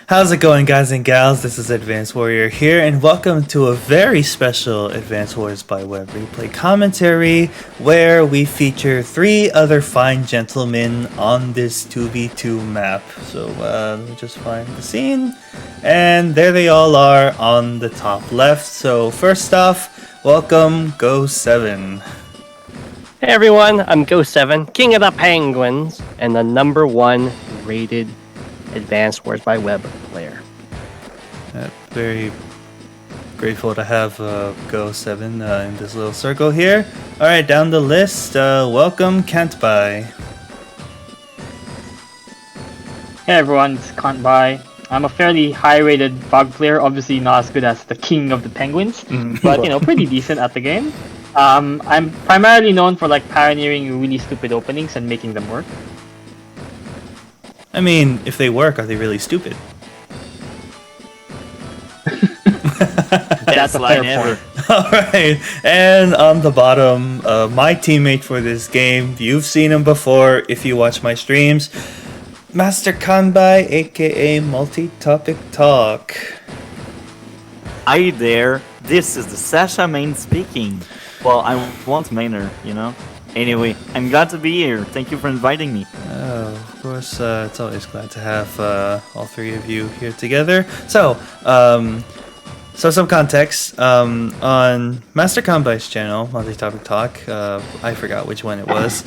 How's it going, guys and gals? This is Advanced Warrior here, and welcome to a very special Advanced Wars by Web replay commentary where we feature 3 other fine gentlemen on this 2v2 map. So let me just find the scene, and there they all are on the top left. So first off, welcome Go7. Hey everyone, I'm Go7, King of the Penguins, and the #1 rated Advanced Wars by Web player. Very grateful to have Go7 in this little circle here. Alright, down the list, welcome Kantbei. Hey everyone, it's Kanbei. I'm a fairly high-rated VOG player, obviously not as good as the King of the Penguins, but pretty decent at the game. I'm primarily known for pioneering really stupid openings and making them work. I mean, if they work, are they really stupid? That's a fair point. Alright, and on the bottom, my teammate for this game, you've seen him before if you watch my streams, Master Kanbei, aka Multi-Topic Talk. Hi there, this is the Sasha main speaking. Well, I want mainer, Anyway, I'm glad to be here. Thank you for inviting me. Oh, of course, it's always glad to have all 3 of you here together. So some context, on Master Kanbei's channel, Multi-Topic Talk, I forgot which one it was,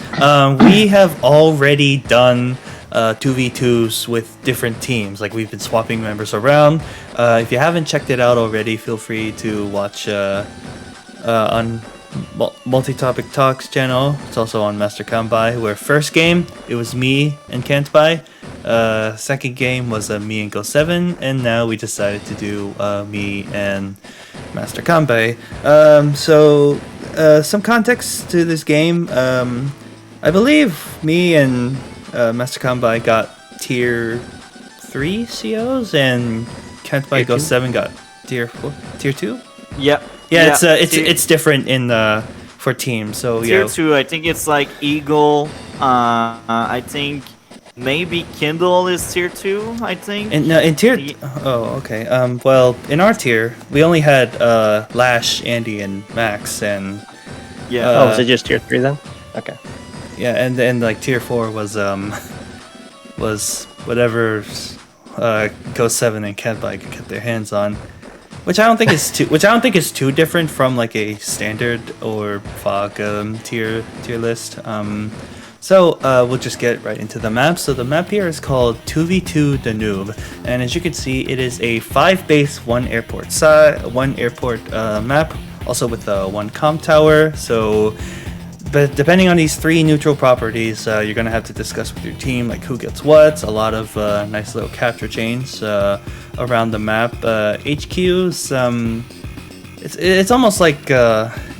we have already done 2v2s with different teams. We've been swapping members around. If you haven't checked it out already, feel free to watch on Multi-Topic Talks channel. It's also on Master Kanbei, where first game it was me and Kantbei, second game was me and Go7, and now we decided to do me and Master Kanbei. So some context to this game. I believe me and Master Kanbei got tier 3 COs, and Kantbei Go7 got tier 4, tier 2. Yep. Yeah, it's different in for teams. So tier 2, I think it's Eagle. I think maybe Kindle is tier 2. I think. And in tier. Oh, okay. Well, in our tier, we only had Lash, Andy, and Max, and. Yeah. Was it just tier 3 then? Okay. Yeah, and then tier 4 was whatever Go7 and Kantbei could get their hands on. Which I don't think is too different from a standard or VOG tier list. So we'll just get right into the map. So the map here is called 2v2 Danube, and as you can see, it is a 5 base, 1 airport map, also with 1 comm tower. So, but depending on these 3 neutral properties, you're gonna have to discuss with your team who gets what. A lot of nice little capture chains around the map. HQs, it's almost like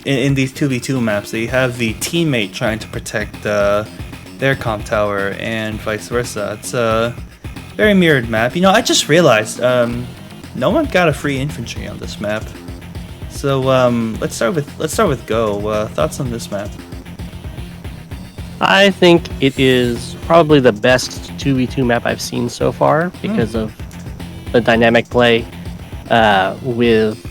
in these 2v2 maps, they have the teammate trying to protect their comm tower and vice versa. It's a very mirrored map. I just realized no one got a free infantry on this map. So let's start with Go. Thoughts on this map? I think it is probably the best 2v2 map I've seen so far because of the dynamic play with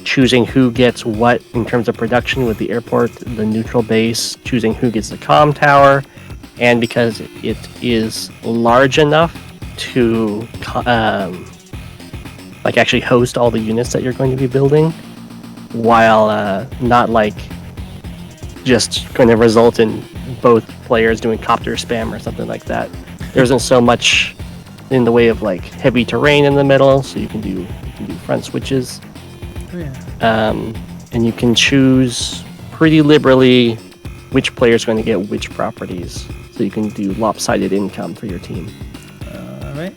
choosing who gets what in terms of production with the airport, the neutral base, choosing who gets the comm tower, and because it is large enough to actually host all the units that you're going to be building, while not just going to result in both players doing copter spam or something like that. There isn't so much in the way of heavy terrain in the middle, so you can do front switches. Oh, yeah. And you can choose pretty liberally which player is going to get which properties, so you can do lopsided income for your team. Alright.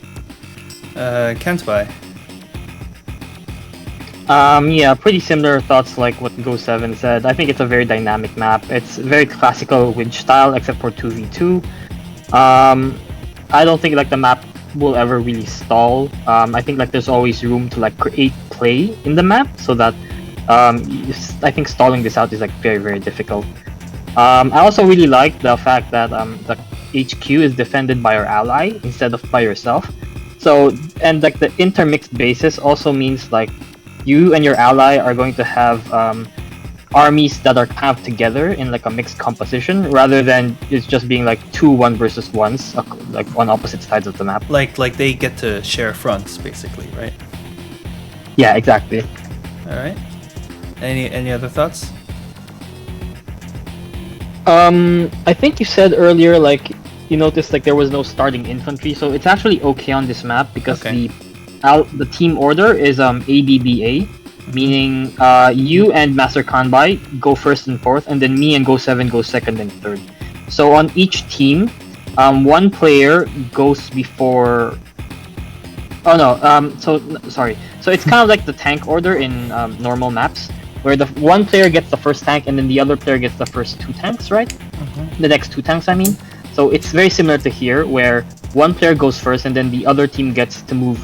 Kantbei. Yeah, pretty similar thoughts like what Go7 said. I think it's a very dynamic map. It's very classical Winch style, except for 2v2. I don't think the map will ever really stall. I think there's always room to create play in the map, so that I think stalling this out is very, very difficult. I also really like the fact that the HQ is defended by your ally instead of by yourself. So, and like the intermixed basis also means like you and your ally are going to have armies that are kind of together in like a mixed composition, rather than it's just being like 2 1 versus 1s, like on opposite sides of the map. Like they get to share fronts, basically, right? Yeah, exactly. All right. Any other thoughts? I think you said earlier, like, you noticed like there was no starting infantry, so it's actually okay on this map because the team order is AWBW, meaning you and Master Kanbei go first and fourth, and then me and Go7 go second and third. So on each team, one player goes before. Oh no, sorry. So it's kind of like the tank order in normal maps, where the one player gets the first tank and then the other player gets the first 2 tanks, right? The next 2 tanks, I mean. So it's very similar to here, where one player goes first and then the other team gets to move,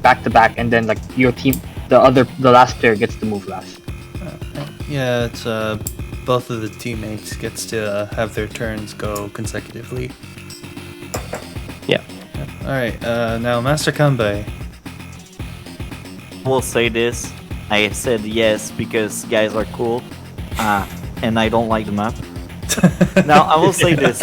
back to back, and then like your team, the last player gets to move last. Yeah, it's both of the teammates gets to have their turns go consecutively. Yeah. All right. Now Master Kanbei. I will say this. I said yes because guys are cool, and I don't like the map. Now I will say this.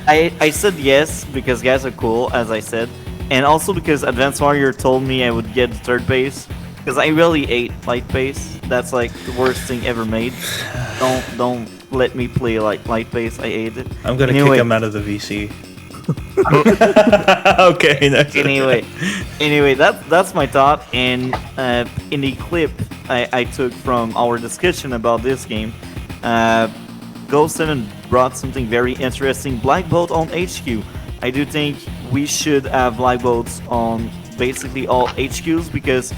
I said yes because guys are cool, as I said, and also because Advanced Warrior told me I would get third base, because I really hate light base. That's like the worst thing ever made. Don't let me play like light base. I hate it. I'm gonna kick him out of the VC. Okay. Anyway, that's my thought. And in the clip I took from our discussion about this game, Go7 brought something very interesting. Black Bolt on HQ. I do think we should have Black Bolts on basically all HQs, because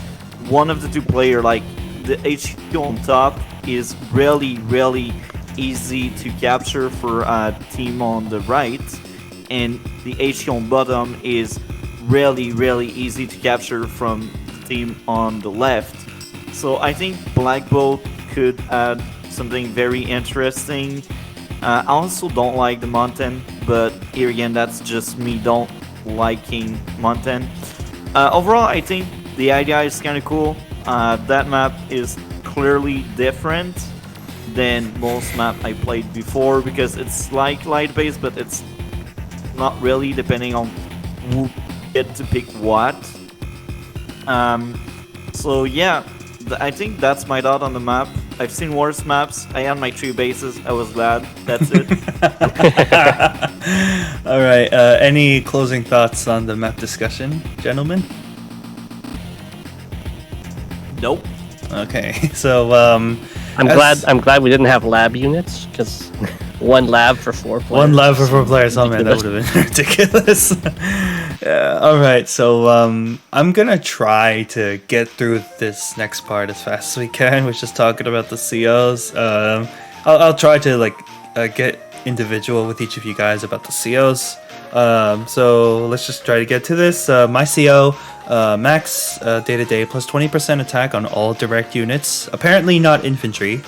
one of the 2 player, like the HQ on top, is really easy to capture for a team on the right, and the HQ on bottom is really easy to capture from the team on the left. So I think Black Bolt could add something very interesting. I also don't like the mountain, but here again, that's just me don't liking mountain. Overall, I think the idea is kind of cool. That map is clearly different than most map I played before, because it's like light base, but it's not really, depending on who get to pick what. So yeah, I think that's my thought on the map. I've seen worse maps. I had my 3 bases. I was glad. That's it. All right. Any closing thoughts on the map discussion, gentlemen? Nope. Okay. So I'm glad we didn't have lab units, because 1 lab for 4 players. 1 lab for 4 players. Oh man, that would have been ridiculous. All right, so I'm gonna try to get through this next part as fast as we can, which is talking about the COs. I'll try to get individual with each of you guys about the COs. So let's just try to get to this. My CO, max day-to-day plus 20% attack on all direct units. Apparently not infantry,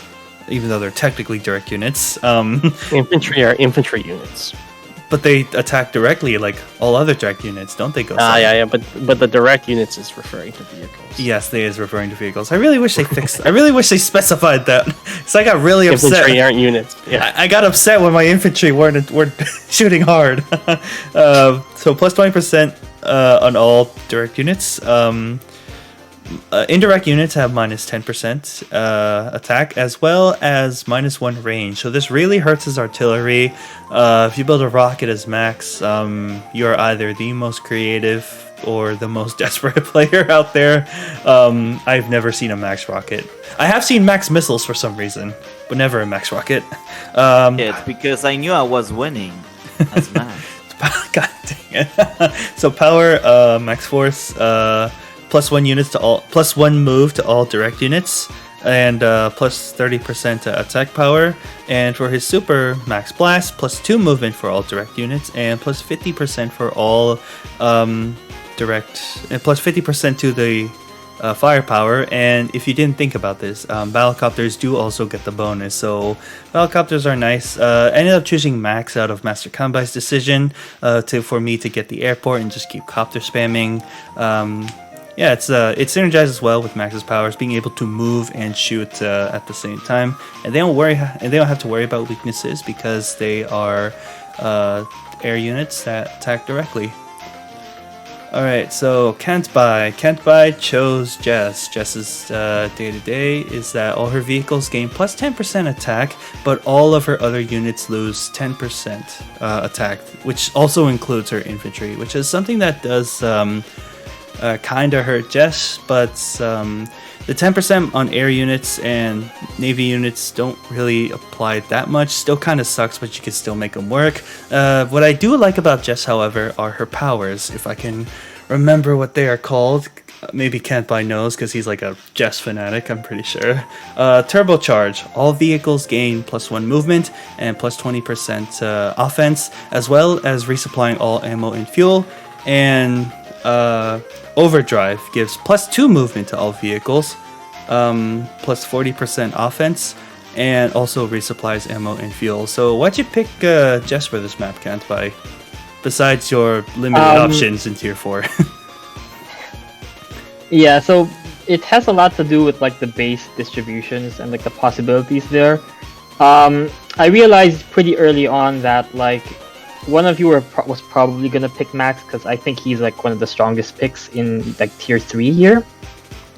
even though they're technically direct units. Infantry are infantry units. But they attack directly like all other direct units, don't they? Go. Yeah. But the direct units is referring to vehicles. Yes, they is referring to vehicles. I really wish they fixed. I really wish they specified that. So I got really upset. Infantry aren't units. Yeah. I got upset when my infantry weren't shooting hard. So plus 20% on all direct units. Indirect units have minus 10% attack, as well as -1 range. So this really hurts his artillery. If you build a rocket as max, you're either the most creative or the most desperate player out there. I've never seen a max rocket. I have seen max missiles for some reason, but never a max rocket. It's because I knew I was winning as max. God dang it. So power, max force, +1 units to all, +1 move to all direct units, and plus 30% attack power. And for his super, max blast, +2 movement for all direct units, and plus 50% for all direct, and plus 50% to the firepower. And if you didn't think about this, battlecopters do also get the bonus. So battlecopters are nice. I ended up choosing Max out of Master Kanbei's decision for me to get the airport and just keep copter spamming. Yeah, it synergizes well with Max's powers, being able to move and shoot at the same time, and they don't have to worry about weaknesses because they are air units that attack directly. All right, so Kantbei chose Jess. Jess's day-to-day is that all her vehicles gain plus 10% attack, but all of her other units lose 10% attack, which also includes her infantry, which is something that does kind of hurt Jess, but the 10% on air units and navy units don't really apply that much. Still kind of sucks, but you can still make them work. What I do like about Jess, however, are her powers. If I can remember what they are called. Maybe Kantbei knows because he's like a Jess fanatic, I'm pretty sure. Turbocharge. All vehicles gain +1 movement and +20% offense, as well as resupplying all ammo and fuel. And Overdrive gives +2 movement to all vehicles, +40% offense, and also resupplies ammo and fuel. So why'd you pick Jess for this map, Kantbei? Besides your limited options in tier 4. Yeah, so it has a lot to do with like the base distributions and like the possibilities there. I realized pretty early on that like one of you was probably gonna pick Max because I think he's like one of the strongest picks in like tier 3 here.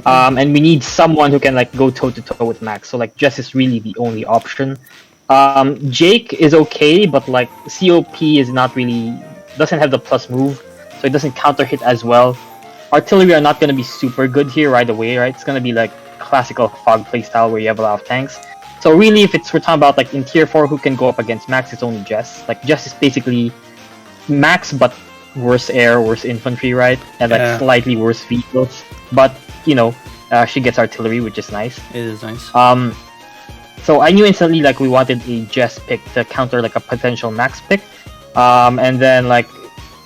And we need someone who can like go toe to toe with Max. So like Jess is really the only option. Jake is okay, but like COP is not really doesn't have the plus move, so it doesn't counter hit as well. Artillery are not gonna be super good here right away, right? It's gonna be like classical fog playstyle where you have a lot of tanks. So really, if we're talking about like in tier 4 who can go up against Max, it's only Jess. Like Jess is basically Max but worse air, worse infantry, right? And like slightly worse vehicles. But you know, she gets artillery, which is nice. It is nice. So I knew instantly like we wanted a Jess pick to counter like a potential Max pick. And then like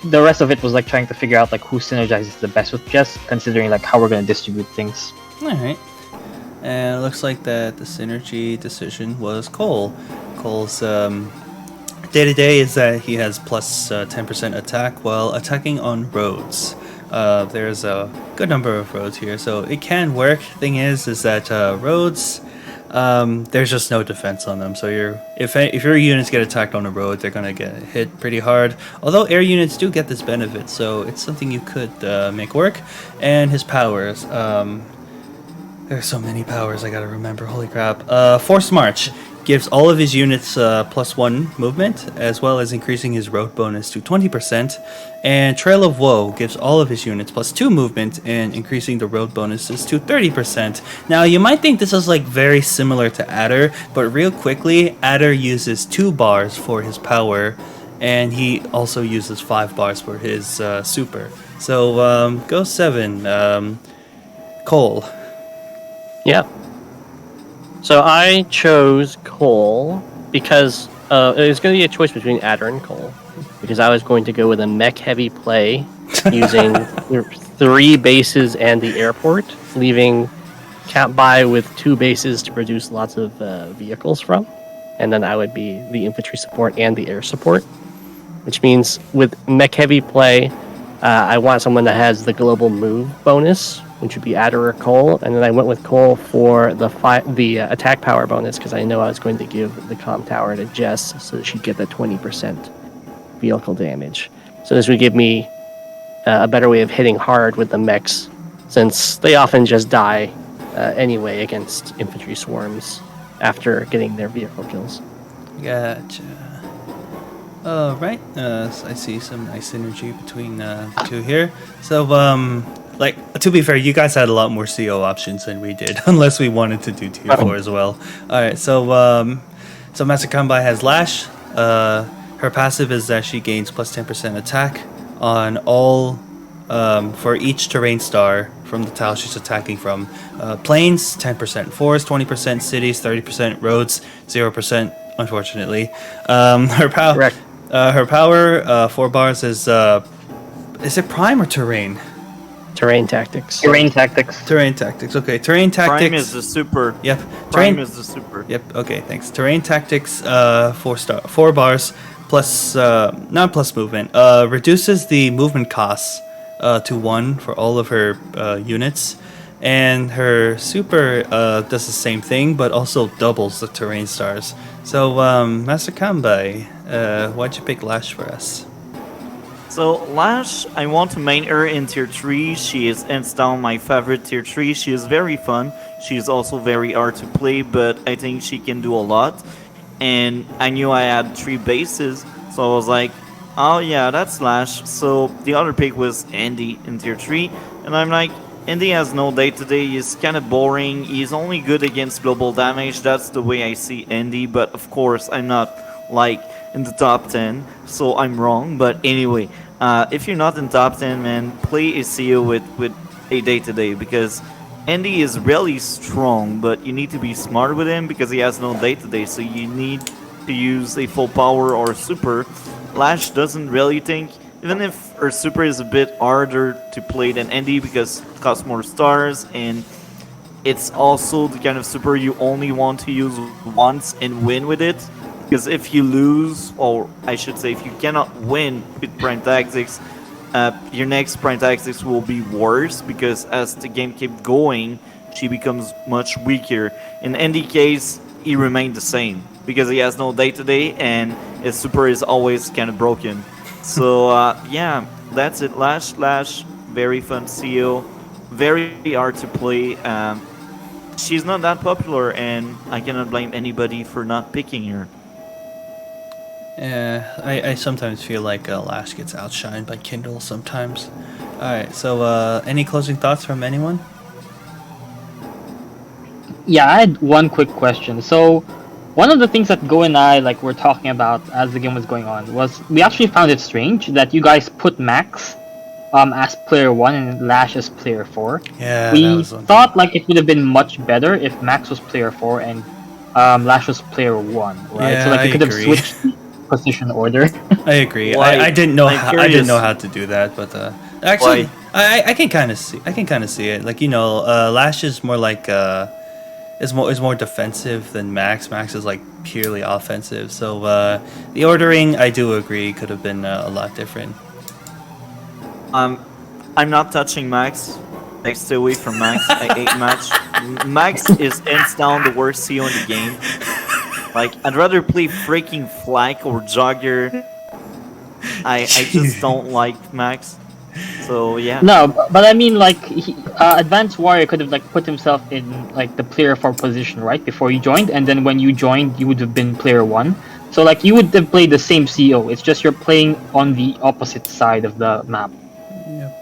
the rest of it was like trying to figure out like who synergizes the best with Jess, considering like how we're gonna distribute things. Alright. And it looks like that the synergy decision was Koal. Koal's day-to-day is that he has plus 10% attack while attacking on roads. There's a good number of roads here, so it can work. Thing is that roads, there's just no defense on them. So if your units get attacked on a road, they're gonna get hit pretty hard. Although air units do get this benefit, so it's something you could make work. And his powers, there's so many powers I gotta remember. Holy crap! Forced March gives all of his units +1 movement, as well as increasing his road bonus to 20%. And Trail of Woe gives all of his units +2 movement and increasing the road bonuses to 30%. Now, you might think this is like very similar to Adder, but real quickly, Adder uses 2 bars for his power, and he also uses 5 bars for his super. So, Go7, Koal. Yeah. So I chose Koal because it was going to be a choice between Adder and Koal, because I was going to go with a mech-heavy play using 3 bases and the airport, leaving Kantbei with 2 bases to produce lots of vehicles from, and then I would be the infantry support and the air support, which means with mech-heavy play, I want someone that has the global move bonus, which would be Adder or Koal, and then I went with Koal for the attack power bonus because I know I was going to give the comm tower to Jess so that she'd get the 20% vehicle damage. So this would give me a better way of hitting hard with the mechs, since they often just die anyway against infantry swarms after getting their vehicle kills. Gotcha. Right. So I see some nice synergy between the two here. So, like, to be fair, you guys had a lot more CO options than we did, unless we wanted to do tier 4 as well. Alright, so Master Kanbei has Lash. Her passive is that she gains plus 10% attack on all, for each terrain star from the tile she's attacking from. Plains, 10%. Forest, 20%. Cities, 30%. Roads, 0%, unfortunately. Her power, 4 bars is it Prime or Terrain? Terrain tactics. Terrain tactics. Terrain tactics. Okay, terrain tactics. Prime is the super. Yep. Prime is the super. Yep. Okay. Thanks. Terrain tactics. 4 bars plus not plus movement. Reduces the movement costs to 1 for all of her units, and her super does the same thing, but also doubles the terrain stars. So, Master Kanbei, why'd you pick Lash for us? So Lash, I want to main her in tier 3. She is hands down my favorite tier 3. She is very fun. She is also very hard to play, but I think she can do a lot. And I knew I had 3 bases, so I was like, oh yeah, that's Lash. So the other pick was Andy in tier 3, and I'm like, Andy has no day-to-day, he's kind of boring, he's only good against global damage, that's the way I see Andy, but of course I'm not like in the top 10, so I'm wrong. But anyway, if you're not in top 10, man, play a CEO with a day-to-day, because Andy is really strong, but you need to be smart with him because he has no day-to-day, so you need to use a full power or super. Lash doesn't really think, even if her super is a bit harder to play than Andy because it costs more stars, and it's also the kind of super you only want to use once and win with it. Because if you lose, or I should say if you cannot win with Prime Tactics, your next Prime Tactics will be worse, because as the game keeps going, she becomes much weaker. In Andy's case, he remained the same, because he has no day-to-day, and his super is always kind of broken. So, yeah, that's it. Lash, very fun CEO, very hard to play. She's not that popular, and I cannot blame anybody for not picking her. Yeah, I sometimes feel like Lash gets outshined by Kindle sometimes. Alright, so any closing thoughts from anyone? Yeah, I had one quick question. So, one of the things that Go and I were talking about as the game was going on was we actually found it strange that you guys put Max as player 1 and Lash as player 4. Yeah, we thought it would have been much better if Max was player 4 and Lash was player 1, right? Yeah, so you could have agree. switched position order. I agree. Why? I didn't know I'm I didn't know curious. how to do that, but actually I can kind of see it. Like, Lash is more like is more defensive than Max. Max is like purely offensive. So the ordering, I do agree, could have been a lot different. I'm not touching Max. I stay away from Max. I hate Max. Max is hands down the worst CEO in the game. Like, I'd rather play freaking Flak or Jogger. I just don't like Max. So yeah. No, but I mean, Advanced Warrior could have put himself in the player 4 position right before you joined, and then when you joined, you would have been player 1. So you would have played the same CEO. It's just you're playing on the opposite side of the map. Yep.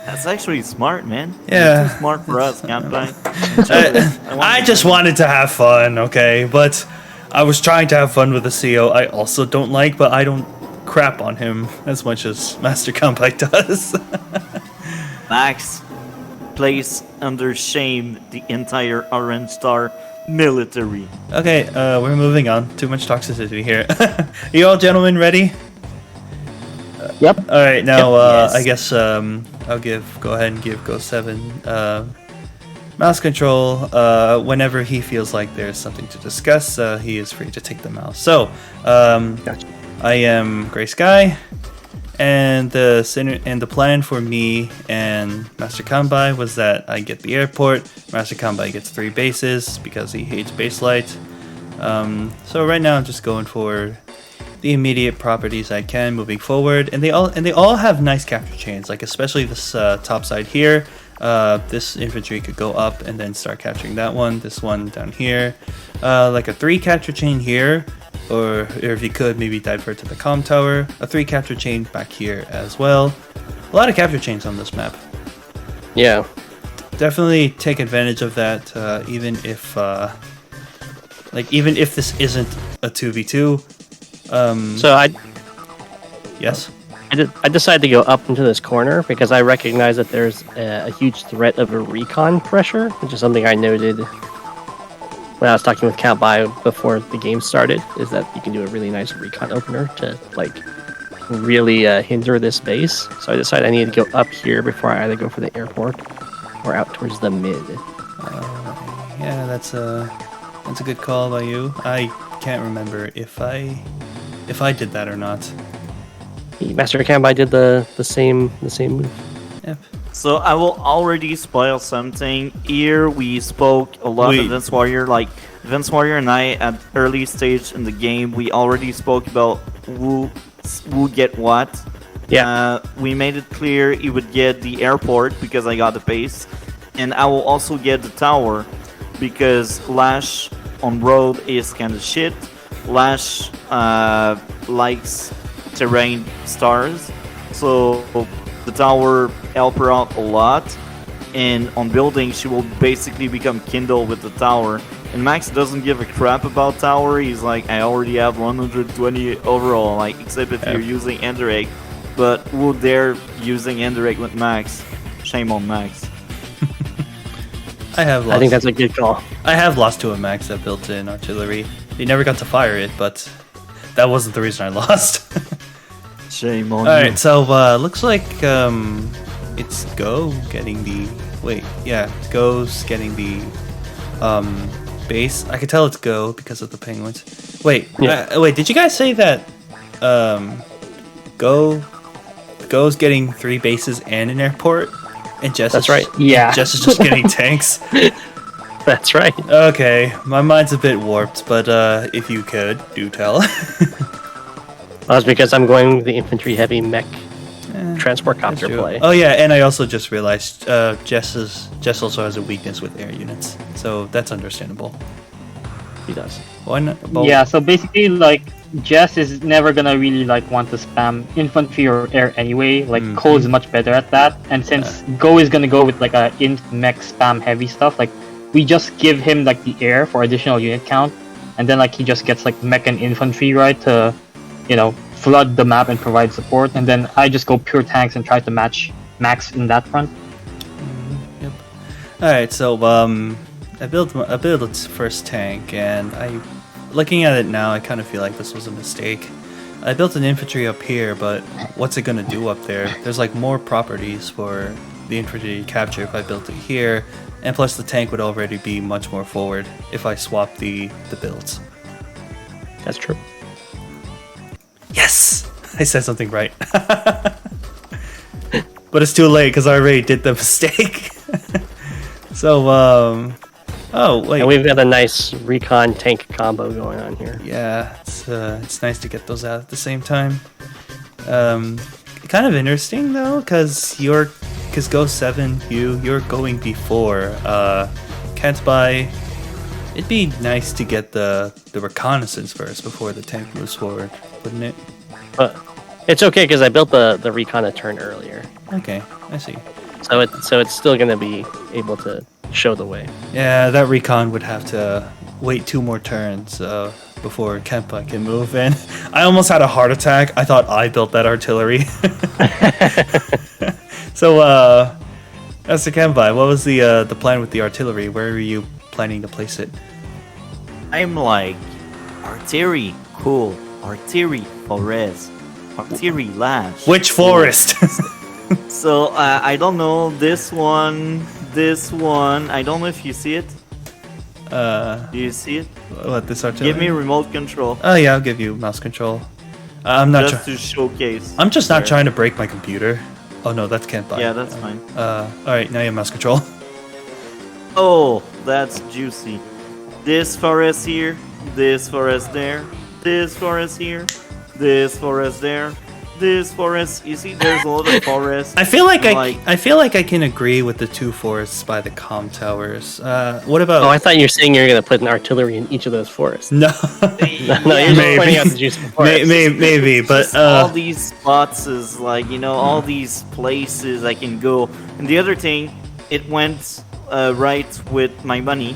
That's actually smart, man. Yeah. You're too smart for us, Kanbei. I just wanted to have fun, okay? But I was trying to have fun with the CEO I also don't like, but I don't crap on him as much as Master Kanbei does. Max plays under shame the entire Orange Star military. Okay, we're moving on. Too much toxicity here. You all gentlemen ready? Yep. Alright, now Yes. I guess I'll go ahead and give Go7 mouse control. Whenever he feels like there's something to discuss, he is free to take the mouse. So, Gotcha. I am Gray Sky, and the plan for me and Master Kanbei was that I get the airport. Master Kanbei gets 3 bases because he hates base light. So right now I'm just going for the immediate properties I can moving forward, and they all have nice capture chains. Like especially this top side here. This infantry could go up and then start capturing that one. This one down here, like a 3 capture chain here, or if you could maybe divert to the comm tower. A 3 capture chain back here as well. A lot of capture chains on this map. Yeah. Definitely take advantage of that, even if this isn't a 2v2. So Yes. I decided to go up into this corner because I recognize that there's a huge threat of a recon pressure, which is something I noted when I was talking with Kanbei before the game started, is that you can do a really nice recon opener to really hinder this base. So I decided I need to go up here before I either go for the airport or out towards the mid. Yeah, that's a good call by you. I can't remember if I did that or not. Master Kanbei did the same move. Yep. So I will already spoil something. Here we spoke a lot of Advanced Warrior, like Advanced Warrior and I at early stage in the game, we already spoke about who get what. Yeah. We made it clear he would get the airport because I got the base, and I will also get the tower because Lash on road is kind of shit. Lash likes terrain stars, so the tower help her out a lot, and on building she will basically become Kindle with the tower. And Max doesn't give a crap about tower. He's like, I already have 120 overall, like except if you're using Ender Egg. But who dare using Ender Egg with Max? Shame on Max. I think that's a good call. I have lost to a Max that built in artillery. He never got to fire it, but that wasn't the reason I lost. Shame on you. Alright, so looks like it's Go getting the Go's getting the base. I can tell it's Go because of the penguins. Wait, did you guys say that Go's getting 3 bases and an airport? And Jess That's right. Yeah. Jess is just getting tanks. That's right. Okay, my mind's a bit warped, but if you could, do tell. That's because I'm going with the infantry heavy mech transport copter play. Oh yeah, and I also just realized Jess also has a weakness with air units, so that's understandable. He does. Why not? Yeah, so basically, like, Jess is never gonna really, like, want to spam infantry or air anyway. Like, Cole is much better at that. And since Go is gonna go with, like, a inf mech spam heavy stuff, like, we just give him, like, the air for additional unit count. And then, like, he just gets, like, mech and infantry, right, to, you know, flood the map and provide support. And then I just go pure tanks and try to match Max in that front. Yep. Alright, so, I built its first tank, and looking at it now, I kind of feel like this was a mistake. I built an infantry up here, but what's it gonna do up there? There's like more properties for the infantry to capture if I built it here, and plus the tank would already be much more forward if I swap the builds. That's true. Yes! I said something right. But it's too late because I already did the mistake. So, oh, wait. And we've got a nice recon tank combo going on here. Yeah, it's nice to get those out at the same time. Kind of interesting though, because Go7, you're going before Kantbei. It'd be nice to get the reconnaissance first before the tank moves forward, wouldn't it? But it's okay because I built the recon a turn earlier, Okay, I see. so it's still gonna be able to show the way. Yeah, that recon would have to wait 2 more turns before Kantbei can move in. I almost had a heart attack. I thought I built that artillery. So, Master Kanbei, what was the plan with the artillery? Where were you planning to place it? I'm like, artillery, cool. Artillery, forest. Artillery, lash. Which forest? So, I don't know. This one. I don't know if you see it. Do you see it? What, this artillery? Give me remote control. Oh yeah, I'll give you mouse control. I'm not just to showcase. I'm just not there. trying to break my computer. Oh no, that's Kantbei. Yeah, that's fine. Alright, now you have mouse control. Oh, that's juicy. This forest here, this forest there, this forest here, this forest there, this forest. You see, there's a lot of forest. I feel like I can agree with the 2 forests by the comm towers. What about? Oh, I thought you were saying you're gonna put an artillery in each of those forests. No. No, you're just pointing out the juicy forests. Maybe, but Just all these spots is like, you know, all these places I can go. And the other thing, it went right with my money.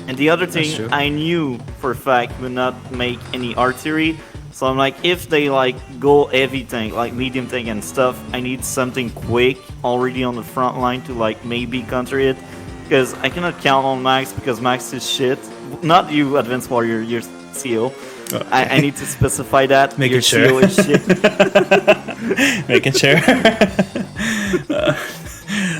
And the other That's thing, true. I knew for a fact would not make any artillery. So I'm like, if they like go heavy tank, like medium tank and stuff, I need something quick already on the front line to like maybe counter it. Because I cannot count on Max because Max is shit. Not you, Advanced Warrior, you're CO. I need to specify that. Making Your sure. CO is shit. Making sure.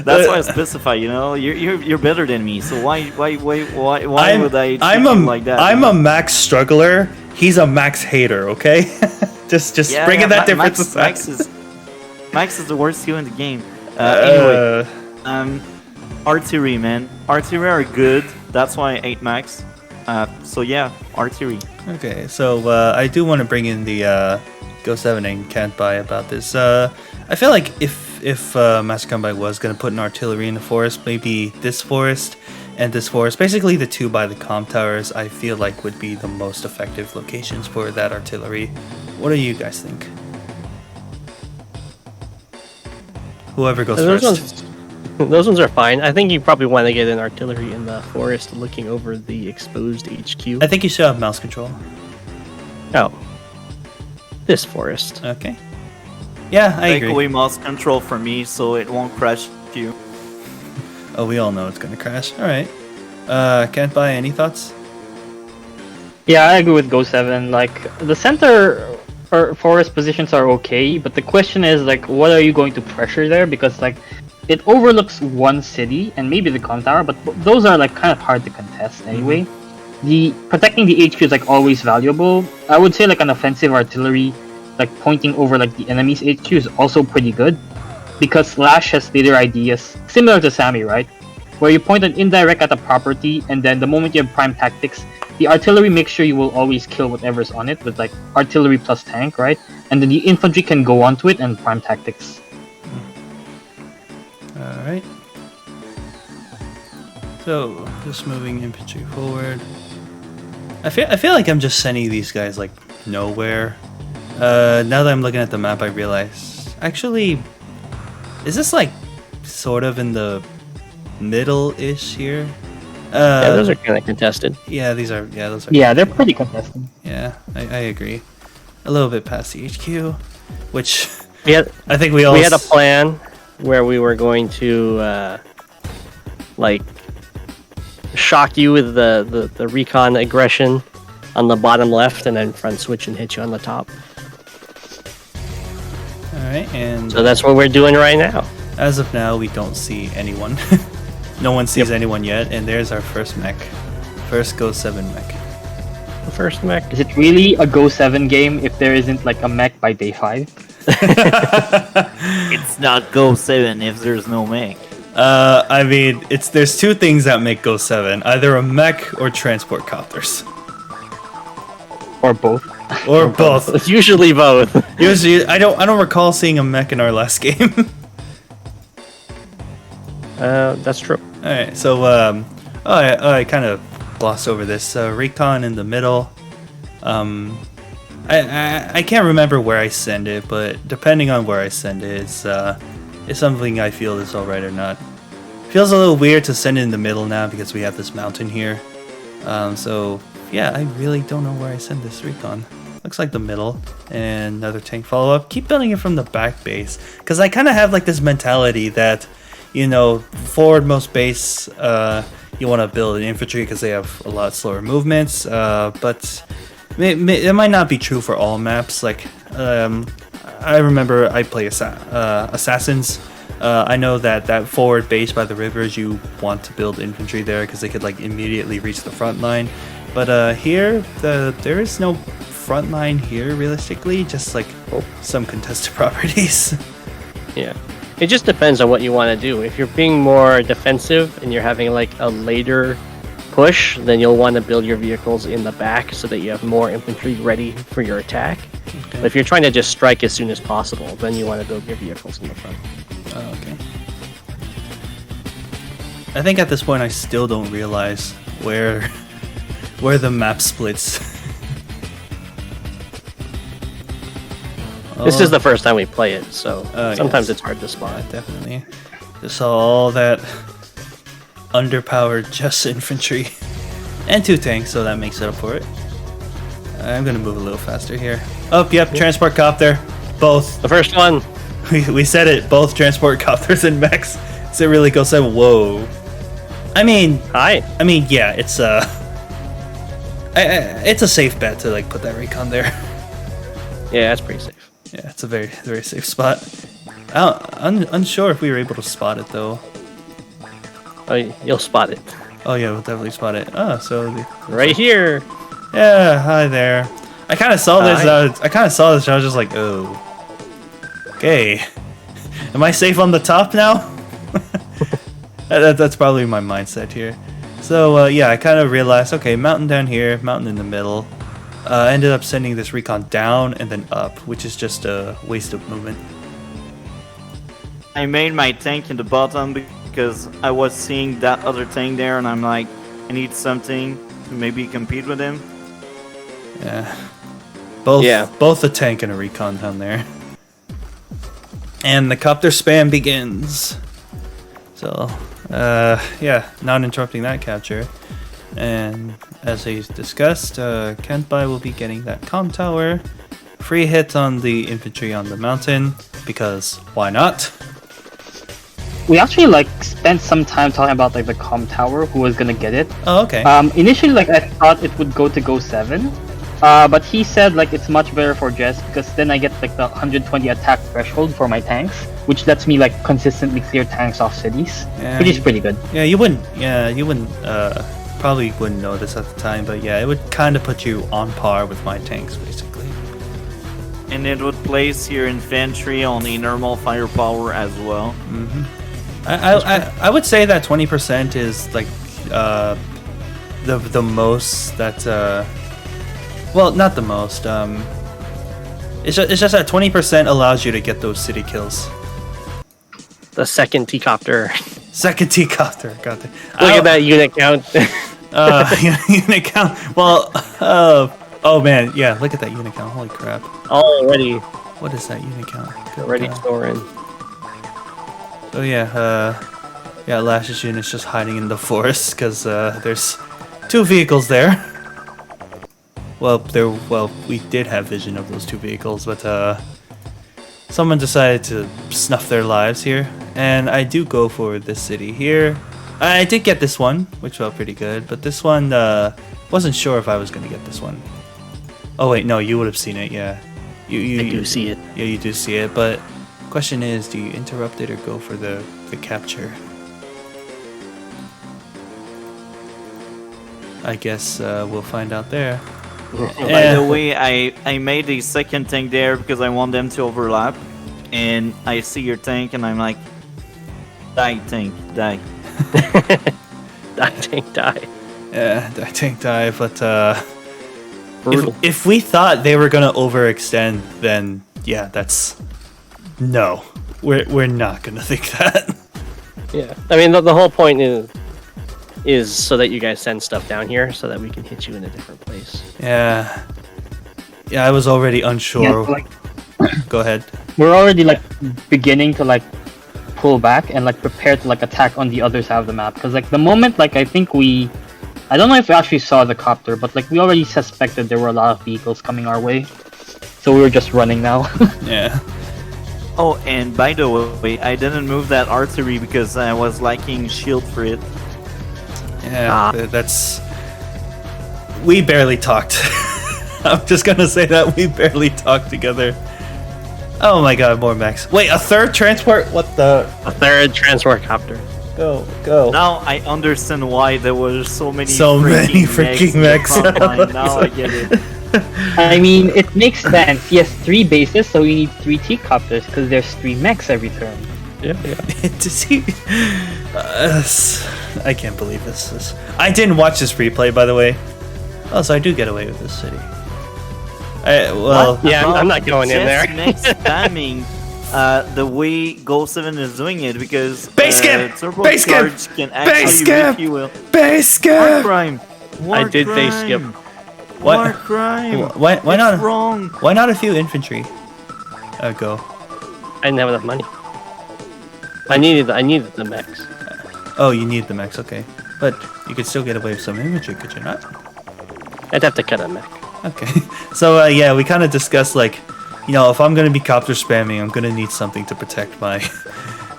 That's why I specify. You know, you're better than me. So why would I treat I'm you a like that? I'm a Max struggler. He's a Max hater. Okay, just bringing that difference aside. Max is the worst skill in the game. Anyway, Uh, artillery, man. Artillery are good. That's why I ate Max. So yeah, artillery. Okay, so I do want to bring in the Go7 and Kantbei about this. I feel like if Master Kanbei was going to put an artillery in the forest, maybe this forest and this forest, basically the two by the comm towers, I feel like would be the most effective locations for that artillery. What do you guys think? Whoever goes first. Those ones are fine. I think you probably want to get an artillery in the forest looking over the exposed HQ. I think you should have mouse control. Oh. This forest. Okay. Yeah, I Take agree. away mouse control from me so it won't crash you. Oh, we all know it's gonna crash. All right. Kantbei, any thoughts? Yeah, I agree with Go7. Like, the center or forest positions are okay, but the question is, like, what are you going to pressure there? Because, like, it overlooks one city and maybe the comm tower, but those are, like, kind of hard to contest anyway. The protecting the HQ is, like, always valuable. I would say, like, an offensive artillery, like, pointing over, like, the enemy's HQ is also pretty good. Because Lash has later ideas, similar to Sammy, right? Where you point an indirect at a property, and then the moment you have prime tactics, the artillery makes sure you will always kill whatever's on it with like artillery plus tank, right? And then the infantry can go onto it and prime tactics. Alright. So, just moving infantry forward. I feel like I'm just sending these guys like nowhere. Now that I'm looking at the map, I realize actually, is this like sort of in the middle-ish here? Yeah, those are kind of contested. Yeah, these are. Yeah, those are. Yeah, they're pretty contested. Yeah, I agree. A little bit past the HQ, which I think we all. We had a plan where we were going to like shock you with the recon aggression on the bottom left, and then front switch and hit you on the top. All right, and So that's what we're doing right now. as of now, we don't see anyone. No one sees anyone yet, and there's our first mech. First Go7 mech. The first mech. Is it really a Go7 game if there isn't like a mech by day 5? It's not Go7 if there's no mech. I mean, there's two things that make Go7: either a mech or transport copters, Or both? or both. It's usually both. Usually, I don't recall seeing a mech in our last game. That's true. All right, so I kind of glossed over this recon in the middle. I can't remember where I send it, but depending on where I send it, it's something I feel is all right or not. Feels a little weird to send it in the middle now because we have this mountain here. So yeah, I really don't know where I send this recon. Looks like the middle, and another tank follow up. Keep building it from the back base because I kind of have like this mentality that, you know, forwardmost base, you want to build an infantry because they have a lot slower movements, but it might not be true for all maps. Like, I remember I play Assassins. I know that forward base by the rivers, you want to build infantry there because they could like immediately reach the front line. But here, there is no front line here realistically, just like some contested properties. Yeah. It just depends on what you want to do. If you're being more defensive and you're having like a later push, then you'll want to build your vehicles in the back so that you have more infantry ready for your attack. Okay. But if you're trying to just strike as soon as possible, then you want to build your vehicles in the front. Oh, okay. I think at this point I still don't realize where the map splits. This is the first time we play it, so sometimes yes. it's hard to spot. Yeah, definitely. Just saw all that underpowered just infantry and 2 tanks, so that makes it up for it. I'm gonna move a little faster here. Oh, yep, transport copter, both. The first one. We said it, both transport copters and mechs. Does it really go? Whoa. I mean, Hi. yeah, it's it's a safe bet to like put that recon there. Yeah, that's pretty safe. Yeah, it's a very, very safe spot. Unsure if we were able to spot it though. Oh, you'll spot it. Oh yeah, we'll definitely spot it. Oh, so Right here. yeah, hi there. I kind of saw this. Hi. I kind of saw this. And I was just like, oh, okay. Am I safe on the top now? That's probably my mindset here. So yeah, I kind of realized, okay, mountain down here, mountain in the middle. Ended up sending this recon down and then up, which is just a waste of movement. I made my tank in the bottom because I was seeing that other tank there, and I'm like, I need something to maybe compete with him. Yeah. Both a tank and a recon down there. And the copter spam begins. So, yeah, not interrupting that capture. And as he's discussed, Kantbei will be getting that comm tower. Free hit on the infantry on the mountain, because why not? We actually like spent some time talking about like the comm tower, who was gonna get it. Oh, okay. Initially, like I thought it would go to Go7, but he said like it's much better for Jess because then I get like the 120 attack threshold for my tanks, which lets me like consistently clear tanks off cities, Yeah, which is pretty good. Yeah, you wouldn't. Probably wouldn't know this at the time, but yeah, it would kind of put you on par with my tanks, basically. And it would place your infantry on a normal firepower as well. Mm-hmm. I would say that 20% is like the most that well, not the most. It's just that 20% allows you to get those city kills. The second T-copter. Second T-copter, got it. Look at that unit count. Unit count. Well, oh man, yeah. Look at that unit count. Holy crap! Already What is that unit count? Good ready God. storing. So yeah, Lash's unit's just hiding in the forest because there's 2 vehicles there. Well, we did have vision of those 2 vehicles, but someone decided to snuff their lives here, and I do go for this city here. I did get this one, which felt pretty good, but this one wasn't sure if I was gonna get this one. Oh wait, no, you would have seen it, yeah. I do see it. Yeah, you do see it, but question is, do you interrupt it or go for the capture? I guess we'll find out there. By the way, I made a second tank there because I want them to overlap. And I see your tank and I'm like, die tank, die. Die tank die. Yeah, I tank die, but Brutal. if we thought they were gonna overextend, then yeah, that's no. We're not gonna think that. Yeah. I mean, the whole point is so that you guys send stuff down here so that we can hit you in a different place. Yeah. Yeah, I was already unsure. Yeah, like, Go ahead. we're already like beginning to like pull back and like prepare to like attack on the other side of the map, because like the moment like I don't know if we actually saw the copter, but like we already suspected there were a lot of vehicles coming our way, so we were just running now. Yeah. Oh, and by the way, I didn't move that artillery because I was lacking shield for it. Yeah, that's... We barely talked. I'm just gonna say that we barely talked together. Oh my god, more mechs. Wait, a third transport? What the... A third transport copter. Go. Now I understand why there were so many freaking mechs. in the front line. Now I get it. I mean, it makes sense. He has 3 bases, so we need 3 T-copters because there's 3 mechs every turn. Yeah. Does he... I can't believe this. I didn't watch this replay, by the way. Oh, so I do get away with this city. Yeah, I'm not going in there. Next spamming the way Go7 is doing it, because Base camp! turbo Base camp! charge can Base actually camp! refuel. Base War camp! crime! I did base skip. What? War crime! Why It's not? wrong? Why not a few infantry? Go. I didn't have enough money. I needed the mechs. Oh, you need the mechs, okay. But you could still get away with some infantry, could you not? I'd have to cut a mech. Okay. So, yeah, we kind of discussed, like, you know, if I'm going to be copter spamming, I'm going to need something to protect my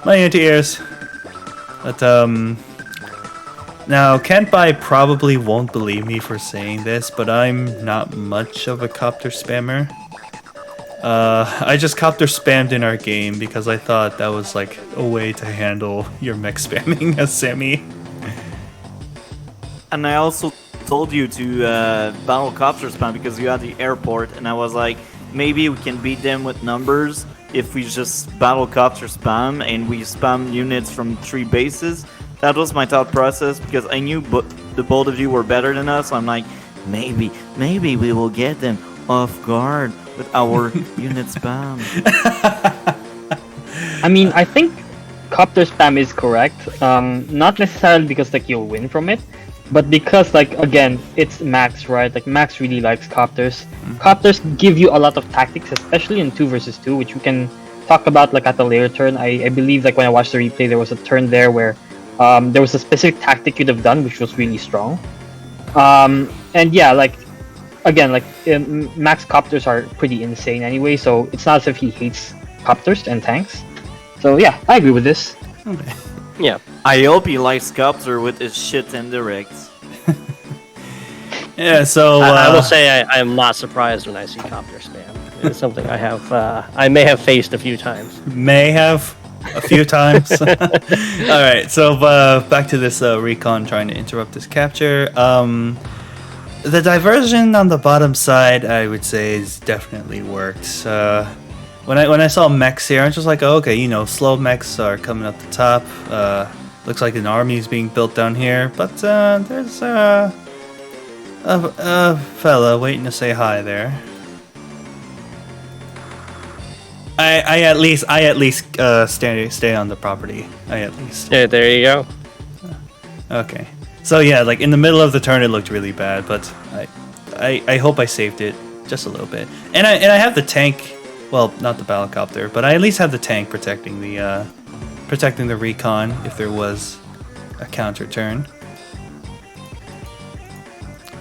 anti-airs. But, Now, Kanbei probably won't believe me for saying this, but I'm not much of a copter spammer. I just copter spammed in our game because I thought that was like a way to handle your mech spamming as Sammy. And I also told you to battle copter spam because you had the airport, and I was like, maybe we can beat them with numbers if we just battle copter spam and we spam units from 3 bases. That was my thought process because I knew the both of you were better than us. So I'm like, maybe we will get them off guard with our unit spam. I mean, I think copter spam is correct. Not necessarily because like you'll win from it, but because like again, it's Max, right? Like Max really likes copters. Copters give you a lot of tactics, especially in 2 versus 2, which we can talk about like at the later turn. I believe like when I watched the replay, there was a turn there where there was a specific tactic you'd have done, which was really strong. And yeah, like again, like Max copters are pretty insane anyway, so it's not as if he hates copters and tanks. So yeah, I agree with this. Okay. Yeah. I hope he likes copter with his shit indirects. Yeah, so I will say I am not surprised when I see copter spam. It's something I may have faced a few times. may have a few times. All right, so back to this recon trying to interrupt this capture. The diversion on the bottom side, I would say, has definitely worked. When I saw mechs here, I was just like, oh, okay, you know, slow mechs are coming up the top. Looks like an army is being built down here, but there's a fella waiting to say hi there. I at least stay on the property. Yeah, there you go. Okay. So yeah, like in the middle of the turn, it looked really bad, but I hope I saved it just a little bit. And I have the tank. Well, not the battlecopter, but I at least have the tank protecting the recon if there was a counter turn.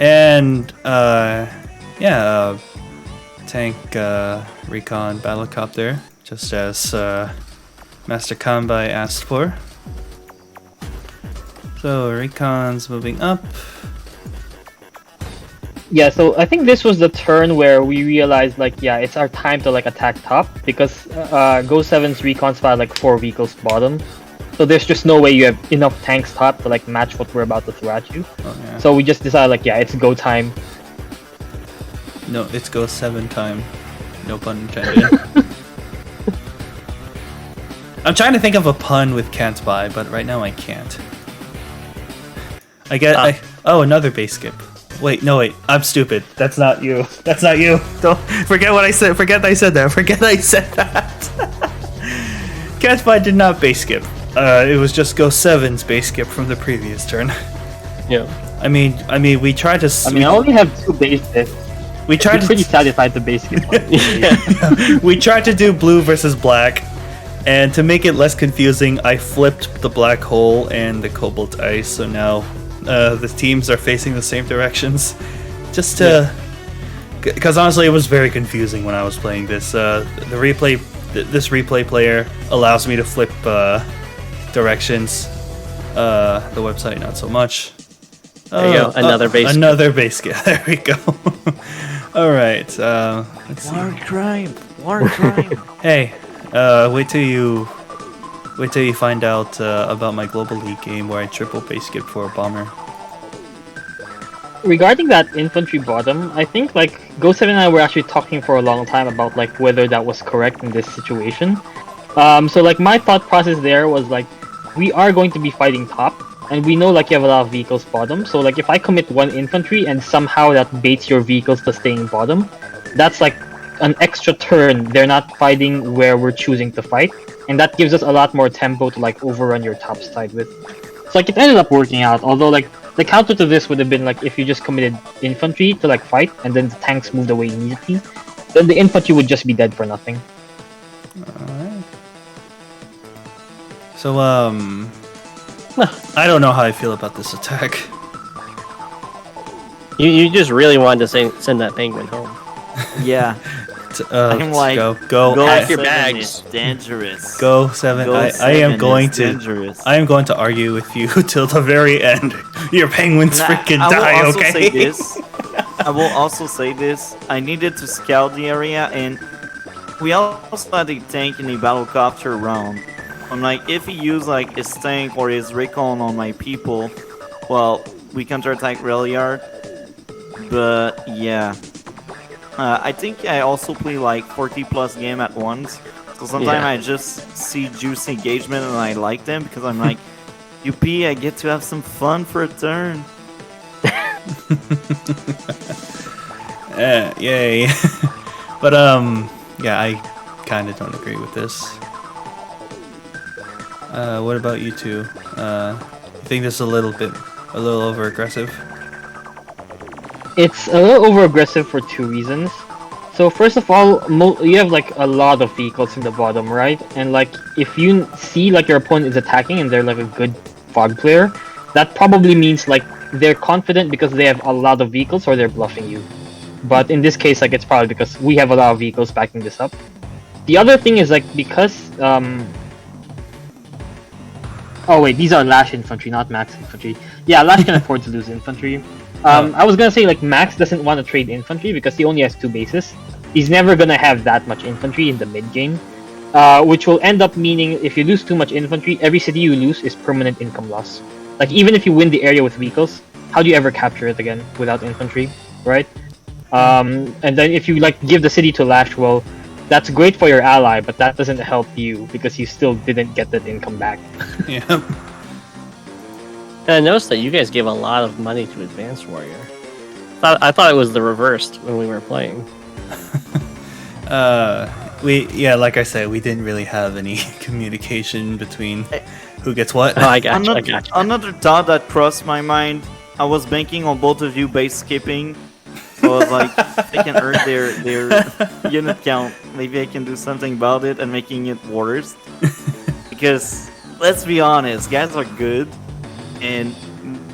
And yeah, tank, recon, battlecopter, just as Master Kanbei asked for. So recon's moving up. Yeah, so I think this was the turn where we realized like, yeah, it's our time to like attack top because Go7's recon spot like 4 vehicles bottom. So there's just no way you have enough tanks top to like match what we're about to throw at you. Oh, yeah. So we just decided like, yeah, it's go time. No, it's Go7 time. No pun intended. I'm trying to think of a pun with Kantbei, but right now I can't. Oh, another base skip. Wait, no, wait. I'm stupid. That's not you. That's not you. Don't forget what I said. Forget I said that. Forget I said that. Kantbei did not base skip. It was just Go7's base skip from the previous turn. Yeah. I mean, we tried to. I only have 2 bases. We tried to. Pretty satisfied the base skip. We tried to do blue versus black, and to make it less confusing, I flipped the black hole and the cobalt ice. So now the teams are facing the same directions. Just to, because honestly, it was very confusing when I was playing this. This replay player allows me to flip directions. The website not so much. There you go. Another base skip. Another base skip. There we go. All right. Let's see. War crime. Hey, wait till you find out about my Global League game where I triple base skip for a bomber. Regarding that infantry bottom, I think like Go7 and I were actually talking for a long time about like whether that was correct in this situation. So like my thought process there was like, we are going to be fighting top, and we know like you have a lot of vehicles bottom. So like if I commit 1 infantry and somehow that baits your vehicles to staying bottom, that's like an extra turn. They're not fighting where we're choosing to fight, and that gives us a lot more tempo to like overrun your top side with. So like it ended up working out, although like the counter to this would have been like if you just committed infantry to like fight and then the tanks moved away immediately, then the infantry would just be dead for nothing. Alright. So I don't know how I feel about this attack. You just really wanted to send that penguin home. Yeah. I'm like, go. Pack your Go7 bags. is dangerous. Go7. Go7 I am going is to. dangerous. I am going to argue with you till the very end. Your penguins Nah, freaking I will die. also Okay. say this. I will also say this. I needed to scout the area, and we also had a tank in a battlecopter round. I'm like, if he used like his tank or his recon on my people, well, we counterattack really hard. But yeah, I think I also play like 40 plus game at once. So sometimes Yeah. I just see juicy engagement and I like them because I'm like, UP, I get to have some fun for a turn. Yay. But yeah, I kind of don't agree with this. What about you two? You think this is a little over aggressive? It's a little over aggressive for two reasons. So first of all, you have like a lot of vehicles in the bottom, right? And like if you see like your opponent is attacking and they're like a good fog player, that probably means like they're confident because they have a lot of vehicles or they're bluffing you. But in this case, like it's probably because we have a lot of vehicles backing this up. The other thing is like because oh wait, these are Lash infantry, not Max infantry. Yeah, Lash can afford to lose infantry. I was gonna say like Max doesn't want to trade infantry because he only has 2 bases. He's never gonna have that much infantry in the mid game, which will end up meaning if you lose too much infantry, every city you lose is permanent income loss. Like even if you win the area with vehicles, how do you ever capture it again without infantry, right? And then if you like give the city to Lash, well, that's great for your ally, but that doesn't help you because you still didn't get that income back. Yeah. And I noticed that you guys gave a lot of money to Advanced Warrior. I thought it was the reversed when we were playing. Like I said, we didn't really have any communication between who gets what. Oh, I got you. Another thought that crossed my mind, I was banking on both of you base skipping. So I was like, if they can earn their unit count, maybe I can do something about it and making it worse. Because, let's be honest, guys are good. And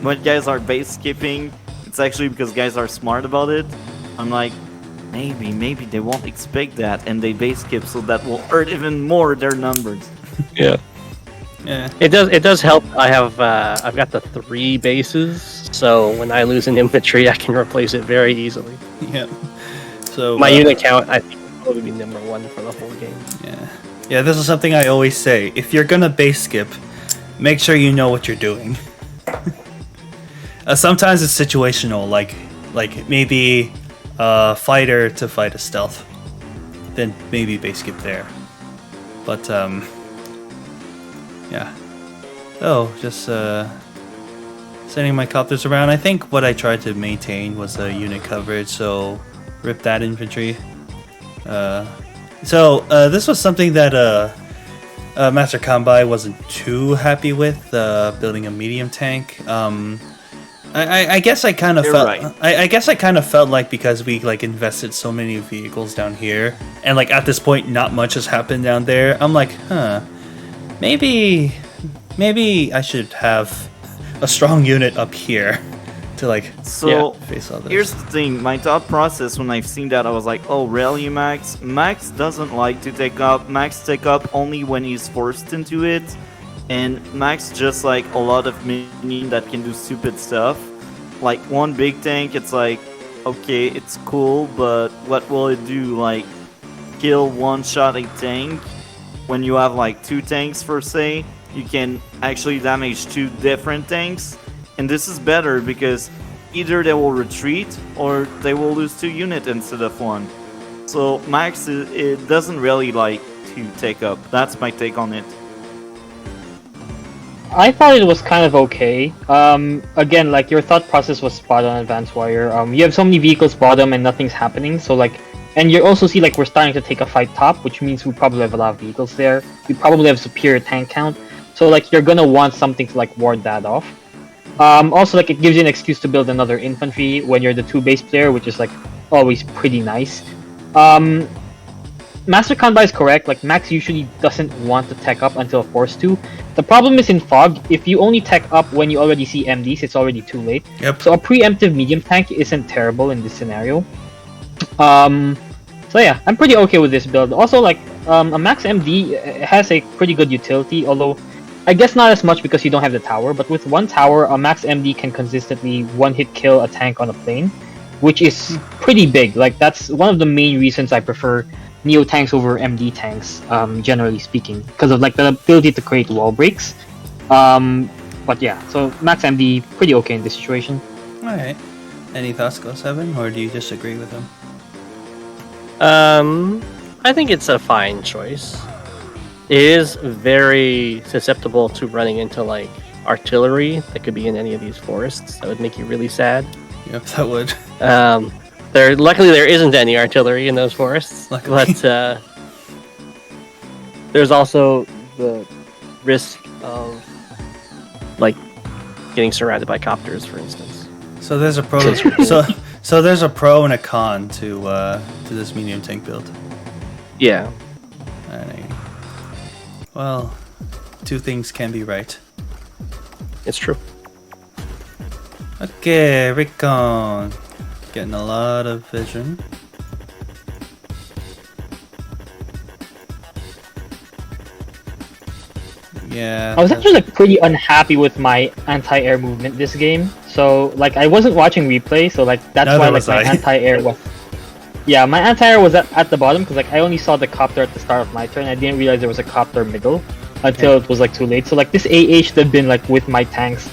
when guys are base skipping, it's actually because guys are smart about it. I'm like, maybe they won't expect that and they base skip, so that will hurt even more their numbers. Yeah. Yeah. It does help. I've got the 3 bases, so when I lose an infantry, I can replace it very easily. Yeah. So My unit count, I think, will probably be number 1 for the whole game. Yeah. Yeah, this is something I always say. If you're gonna base skip, make sure you know what you're doing. Sometimes it's situational, like maybe fighter to fight a stealth, then maybe base skip there. But yeah. Oh, just sending my copters around. I think what I tried to maintain was a unit coverage, so rip that infantry. So this was something that Master Kanbei wasn't too happy with, building a medium tank. I guess I kind of You're felt. right. I guess I kind of felt like because we like invested so many vehicles down here, and like at this point, not much has happened down there. I'm like, maybe I should have a strong unit up here to like So, face all this. here's the thing. My thought process when I've seen that, I was like, oh, really, Max? Max doesn't like to take up. Max take up only when he's forced into it. And Max just like a lot of minions that can do stupid stuff. Like one big tank, it's like, okay, it's cool, but what will it do? Like, kill one shot a tank? When you have like 2 tanks per se, you can actually damage 2 different tanks. And this is better because either they will retreat or they will lose 2 units instead of 1. So Max, it doesn't really like to take up. That's my take on it. I thought it was kind of okay. Again, like your thought process was spot on, Advanced Warrior. You have so many vehicles bottom and nothing's happening, so like, and you also see like we're starting to take a fight top, which means we probably have a lot of vehicles there. We probably have superior tank count, so like you're gonna want something to like ward that off. Also, like it gives you an excuse to build another infantry when you're the 2 base player, which is like always pretty nice. Master Kanbei is correct, like Max usually doesn't want to tech up until forced to. The problem is in Fog, if you only tech up when you already see MDs, it's already too late. Yep. So a preemptive medium tank isn't terrible in this scenario. So yeah, I'm pretty okay with this build. Also, like a Max MD has a pretty good utility, although I guess not as much because you don't have the tower. But with one tower, a Max MD can consistently one-hit kill a tank on a plane, which is pretty big. Like that's one of the main reasons I prefer Neo tanks over MD tanks, generally speaking, because of like the ability to create wall breaks. But yeah, so Max MD pretty okay in this situation. All right. Any thoughts, Go7, or do you disagree with him? I think it's a fine choice. It is very susceptible to running into like artillery that could be in any of these forests. That would make you really sad. Yep, that would. Luckily there isn't any artillery in those forests. Luckily. But there's also the risk of like getting surrounded by copters, for instance. So there's a pro. so there's a pro and a con to this medium tank build. Yeah. Alright. Well, two things can be right. It's true. Okay, Recon. Getting a lot of vision. Yeah. I was actually like pretty unhappy with my anti-air movement this game. So like I wasn't watching replay, so like that's Neither why like was my I. anti-air was. Yeah, my anti-air was at the bottom because like I only saw the copter at the start of my turn. I didn't realize there was a copter middle until it was like too late. So like this AA should have been like with my tanks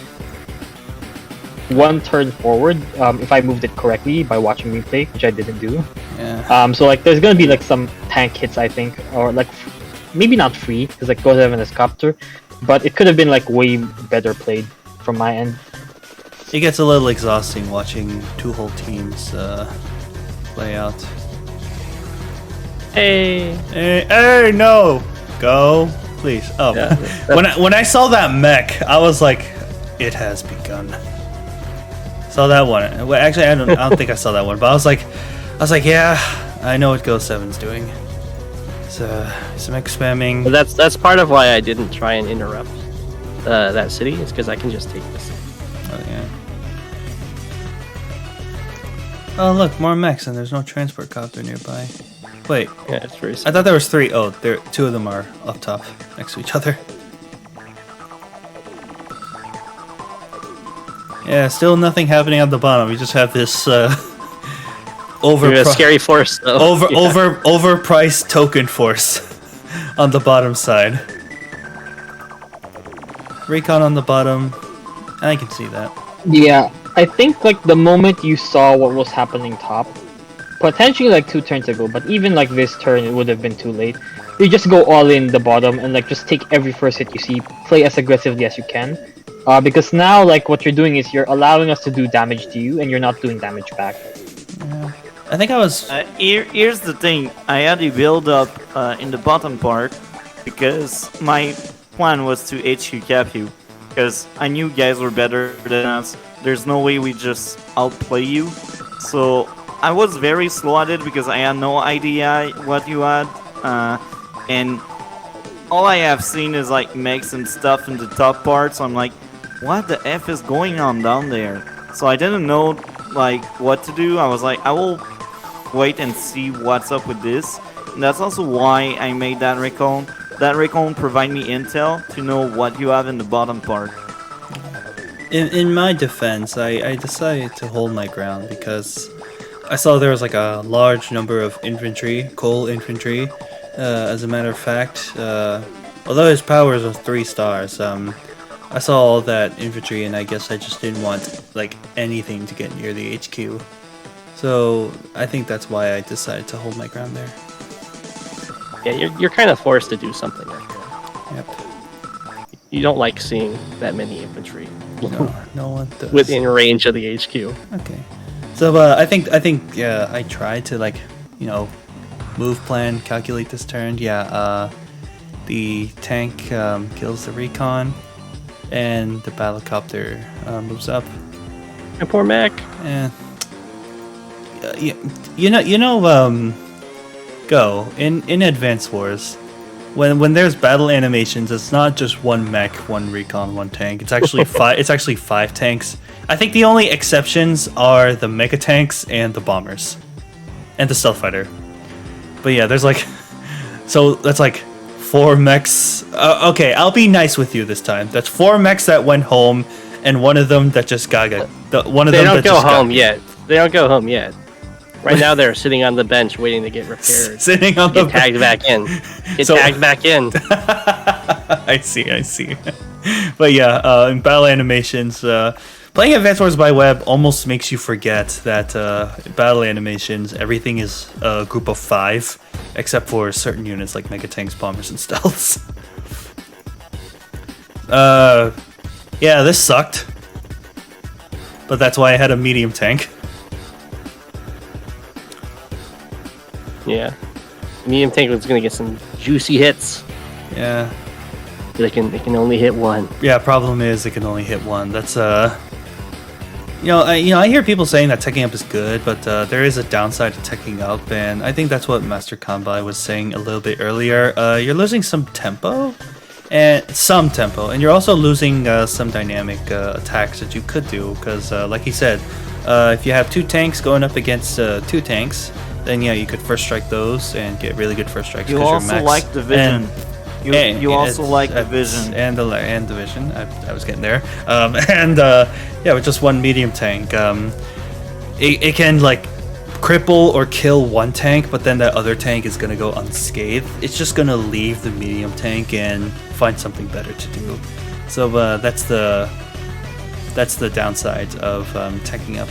one turn forward if I moved it correctly by watching replay, which I didn't do. Yeah. So like there's gonna be like some tank hits I think, or like maybe not free because like Go7 is copter, but it could have been like way better played from my end. It gets a little exhausting watching two whole teams play out. Hey. Hey, no! Go, please. Oh, Yeah, when I saw that mech, I was like, it has begun. Saw that one. Well, actually, I don't think I saw that one, but I was like, yeah, I know what Go7's doing. So some mech spamming. But that's part of why I didn't try and interrupt that city. It's because I can just take this. Oh yeah. Oh look, more mechs, and there's no transport copter nearby. Wait, Yeah, it's very I simple. thought there was three. Oh, there, two of them are up top, next to each other. Yeah, still nothing happening at the bottom. We just have this A scary force though. Yeah. overpriced token force on the bottom side. Recon on the bottom. I can see that. Yeah, I think like the moment you saw what was happening top, potentially like 2 turns ago, but even like this turn it would have been too late. You just go all in the bottom and like just take every first hit you see, play as aggressively as you can. Because now like what you're doing is you're allowing us to do damage to you and you're not doing damage back. I think I was. Here's the thing. I had a build up in the bottom part because my plan was to HQ cap you because I knew guys were better than us. There's no way we just outplay you. So I was very slow at it because I had no idea what you had. And all I have seen is like mechs and stuff in the top part. So I'm like, what the F is going on down there? So I didn't know like what to do. I was like, I will wait and see what's up with this. And that's also why I made that recon. That recon provide me intel to know what you have in the bottom part. In my defense, I decided to hold my ground because I saw there was like a large number of infantry, coal infantry. As a matter of fact, although his powers are 3 stars, I saw all that infantry, and I guess I just didn't want like anything to get near the HQ. So I think that's why I decided to hold my ground there. Yeah, you're kind of forced to do something like that. Yep. You don't like seeing that many infantry No one does. within range of the HQ. Okay. So I think yeah, I tried to like, you know, move plan, calculate this turn. Yeah, the tank kills the recon, and the battlecopter moves up. And poor Mac. And Go in Advance Wars. When there's battle animations, it's not just one mech, one recon, one tank. It's actually five. It's actually 5 tanks. I think the only exceptions are the mecha tanks and the bombers, and the stealth fighter. But yeah, there's like, so that's like 4 mechs. Okay, I'll be nice with you this time. That's 4 mechs that went home, and one of them that just got one of They them don't that go just home yet. They don't go home yet. Right now, they're sitting on the bench waiting to get repaired. Sitting on the Get tagged back in. Get So- tagged back in. I see. But yeah, in battle animations, playing Advance Wars by Web almost makes you forget that battle animations, everything is a group of 5, except for certain units like Mega Tanks, Bombers, and Stealths. Yeah, this sucked. But that's why I had a medium tank. Yeah. Medium tank was gonna get some juicy hits. Yeah. They can only hit one. Yeah, problem is it can only hit one. That's I hear people saying that teching up is good, but there is a downside to teching up, and I think that's what Master Kanbei was saying a little bit earlier. You're losing some tempo, and you're also losing some dynamic attacks that you could do, because like he said, if you have 2 tanks going up against 2 tanks, then yeah, you could first strike those and get really good first strikes. You also like the vision. You also like the vision. And the vision. I was getting there. Yeah, with just 1 medium tank, it can like cripple or kill 1 tank, but then that other tank is gonna go unscathed. It's just gonna leave the medium tank and find something better to do. So that's the downside of tanking up.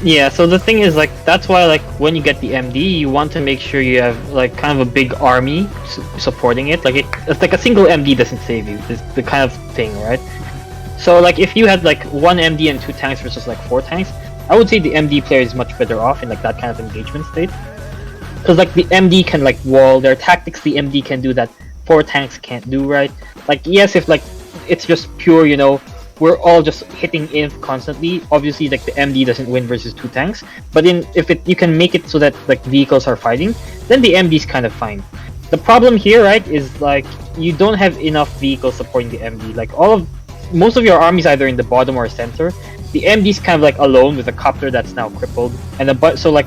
Yeah, so the thing is, like, that's why, like, when you get the MD, you want to make sure you have, like, kind of a big army supporting it. Like, it's like a single MD doesn't save you. It's the kind of thing, right? So, like, if you had, like, 1 MD and 2 tanks versus, like, 4 tanks, I would say the MD player is much better off in, like, that kind of engagement state. Because, like, the MD can, like, wall. There are tactics the MD can do that 4 tanks can't do, right? Like, yes, if, like, it's just pure, we're all just hitting inf constantly. Obviously, like, the MD doesn't win versus 2 tanks, but you can make it so that, like, vehicles are fighting, then the MD's kind of fine. The problem here, right, is like you don't have enough vehicles supporting the MD. Like, most of your armies either in the bottom or center. The MD's kind of like alone with a copter that's now crippled, and so like,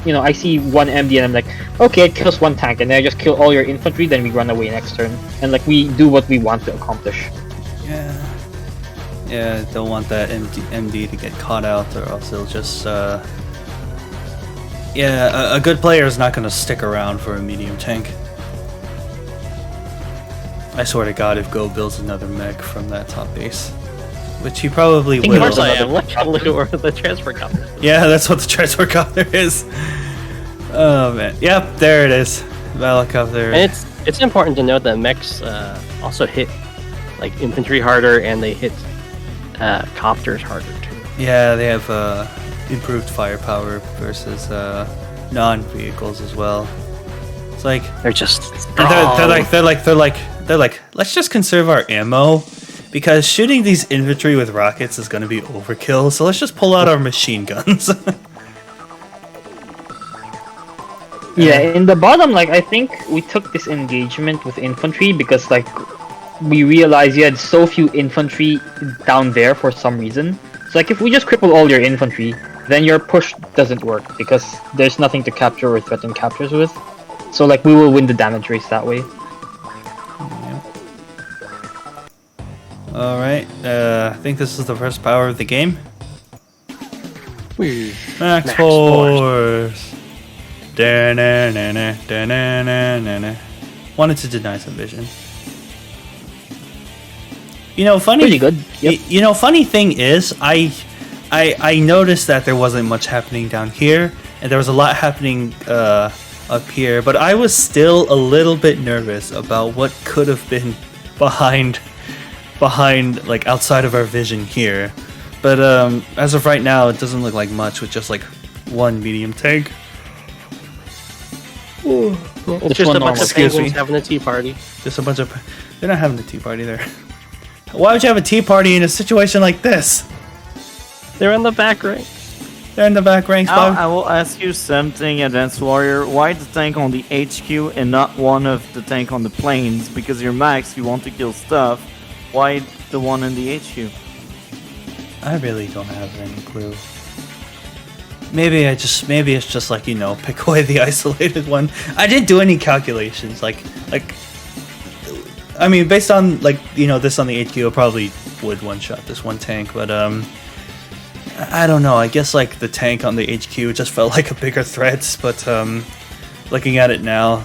I see 1 MD and I'm like, okay, it kills 1 tank, and then I just kill all your infantry. Then we run away next turn, and like we do what we want to accomplish. Yeah, don't want that MD to get caught out, or else it'll just, a good player is not going to stick around for a medium tank. I swear to God, if Go builds another mech from that top base, which he probably will. Of course I am. Look at the transfer copter. Yeah, that's what the transfer copter is. Oh man, yep, there it is, Helicopter. And it's important to note that mechs also hit like infantry harder, and they hit copters harder too. Yeah, they have improved firepower versus non-vehicles as well. It's like They're just they're like let's just conserve our ammo, because shooting these infantry with rockets is going to be overkill. So let's just pull out our machine guns. Yeah, in the bottom, like, I think we took this engagement with infantry because, like, we realized you had so few infantry down there for some reason. So, like, if we just cripple all your infantry, then your push doesn't work because there's nothing to capture or threaten captures with. So, like, we will win the damage race that way. Alright, I think this is the first power of the game. Max Force. Da-na-na-na, wanted to deny some vision. Funny. Pretty good. Yep. Funny thing is, I noticed that there wasn't much happening down here, and there was a lot happening up here. But I was still a little bit nervous about what could have been behind, like, outside of our vision here. But as of right now, it doesn't look like much with just like 1 medium tank. It's just a bunch of Excuse penguins me. having a tea party. Just a bunch of. They're not having a tea party there. Why would you have a tea party in a situation like this? They're in the back rank. They're in the back ranks, Now, Bob. I will ask you something, Advanced Warrior. Why the tank on the HQ and not one of the tank on the plains? Because you're Max, you want to kill stuff. Why the one in the HQ? I really don't have any clue. maybe it's just like, you know, pick away the isolated one. I didn't do any calculations. Like I mean, based on like, you know, this on the HQ, I probably would one shot this one tank, but I don't know. I guess like the tank on the HQ just felt like a bigger threat, but looking at it now,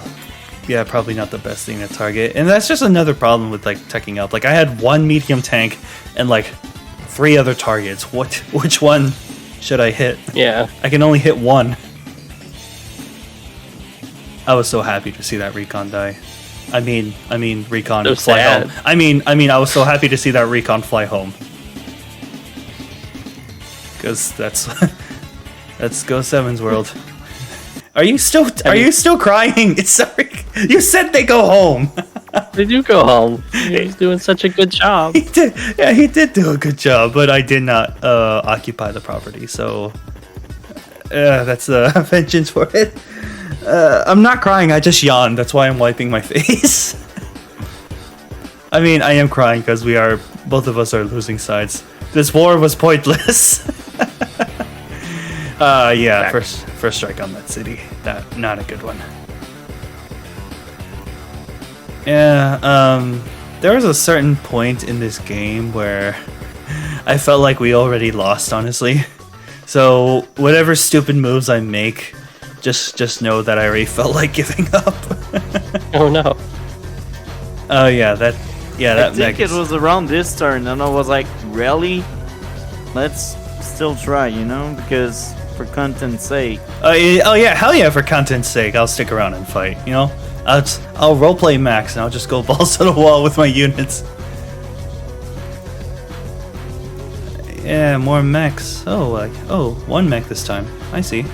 yeah, probably not the best thing to target. And that's just another problem with like teching up. Like I had one medium tank and like 3 other targets. Which one should I hit? Yeah. I can only hit one. I was so happy to see that recon die. I mean recon So fly sad. home. I mean I was so happy to see that recon fly home. Cuz that's Go7's world. Are you still crying? It's sorry. You said they go home. They do go home. He's doing such a good job. He did. Yeah, he did do a good job, but I did not occupy the property, so that's vengeance for it. I'm not crying. I just yawned. That's why I'm wiping my face. I mean, I am crying because both of us are losing sides. This war was pointless. Yeah, first strike on that city. Not a good one. Yeah, there was a certain point in this game where I felt like we already lost, honestly. So whatever stupid moves I make, just know that I already felt like giving up. Oh no. Oh yeah, that I think it was around this turn, and I was like, really? Let's still try, you know, because for content's sake. Oh yeah, hell yeah! For content's sake, I'll stick around and fight. You know, I'll roleplay Max, and I'll just go balls to the wall with my units. Yeah, more mechs. Oh, one mech this time. I see.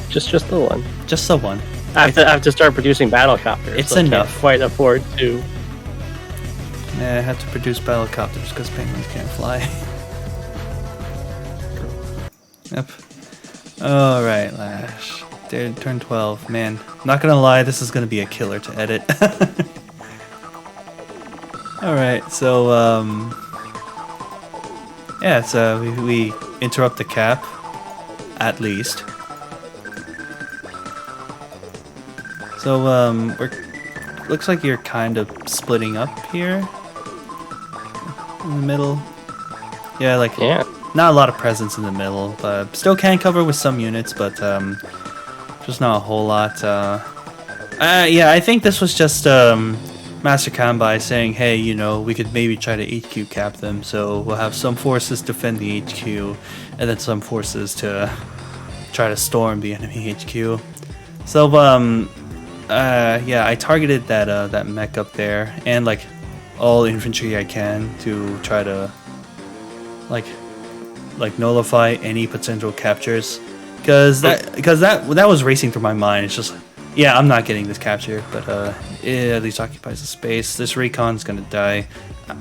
Just the one. Just the one. I have to start producing battle copters. It's so I can't enough. quite afford to. Yeah, I had to produce battlecopters because penguins can't fly. Yep. Alright, Lash. Turn 12. Man, not gonna lie, this is gonna be a killer to edit. Alright, so, yeah, so we interrupt the cap, at least. So, looks like you're kind of splitting up here. In the middle. Yeah, like, Yeah. not a lot of presence in the middle, but still can cover with some units, but just not a whole lot. Yeah, I think this was just Master Kanbei saying, hey, you know, we could maybe try to HQ cap them, so we'll have some forces defend the HQ, and then some forces to try to storm the enemy HQ. So, yeah, I targeted that mech up there, and like all infantry I can to try to like nullify any potential captures, because that was racing through my mind. It's just, yeah, I'm not getting this capture, but it at least occupies the space. This recon's gonna die.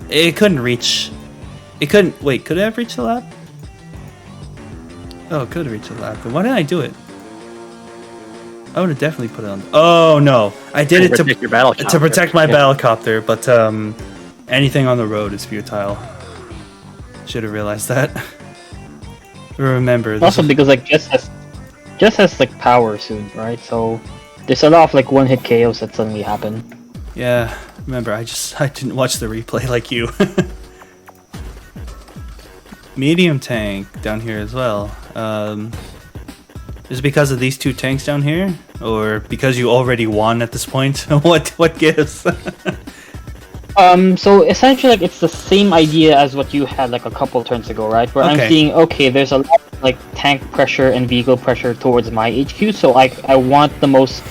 It couldn't reach. It couldn't. Wait, could it have reached the lab? Oh, it could have reached the lab. But why didn't I do it? I would have definitely put it on. Oh no, I did it Protect your battlecopter. to protect my Yeah. battlecopter, but anything on the road is futile. Should have realized that. Remember, this Also because like Jess has like power soon, right? So there's a lot of like one-hit KOs that suddenly happen. yeah. Remember, I didn't watch the replay like you. Medium tank down here as well. Is it because of these 2 tanks down here, or because you already won at this point? What gives? So essentially, like it's the same idea as what you had like a couple turns ago, right? Where Okay. I'm seeing, okay, there's a lot of, like tank pressure and vehicle pressure towards my HQ, so I want the most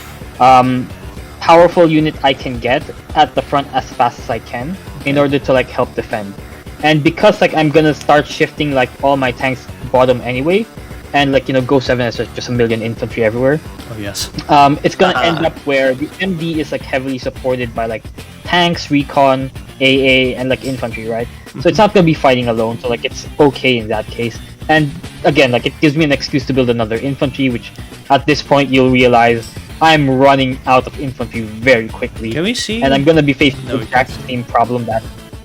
powerful unit I can get at the front as fast as I can in order to like help defend. And because like I'm gonna start shifting like all my tanks bottom anyway, and like, you know, Go7 has just a million infantry everywhere. Oh yes. It's gonna end up where the MD is like heavily supported by like tanks, recon, AA, and like infantry, right? So it's not gonna be fighting alone. So like it's okay in that case. And again, like it gives me an excuse to build another infantry, which at this point you'll realize I'm running out of infantry very quickly, Can we see? and I'm gonna be facing No, the we exact can't see. same problem that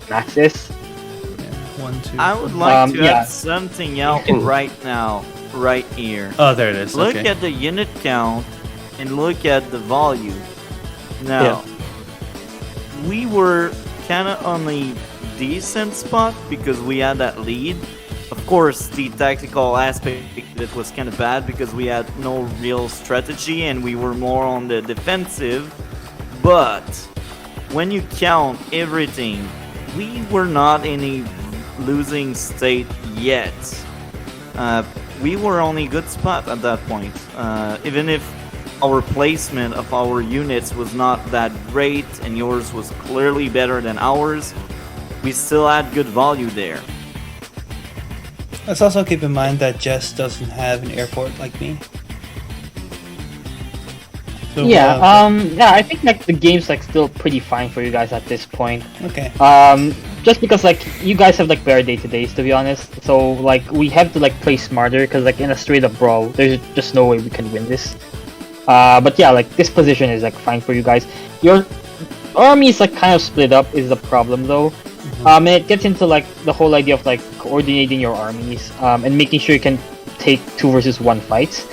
Max is. Yeah, 1, 2. I would like to yeah. add something out right now. right here. Oh, there it is. Look Okay. at the unit count and look at the volume. Now, we were kind of on a decent spot because we had that lead. Of course, the tactical aspect of it was kind of bad because we had no real strategy and we were more on the defensive. But when you count everything, we were not in a losing state yet. We were on a good spot at that point. Even if our placement of our units was not that great and yours was clearly better than ours, we still had good value there. Let's also keep in mind that Jess doesn't have an airport like me. So, Yeah, I think like the game's like still pretty fine for you guys at this point. Okay. Just because like you guys have like better day-to-days, to be honest. So like we have to like play smarter because like in a straight-up brawl, there's just no way we can win this. But yeah, like this position is like fine for you guys. Your army is like kind of split up is the problem though. And it gets into like the whole idea of like coordinating your armies and making sure you can take 2 versus 1 fights.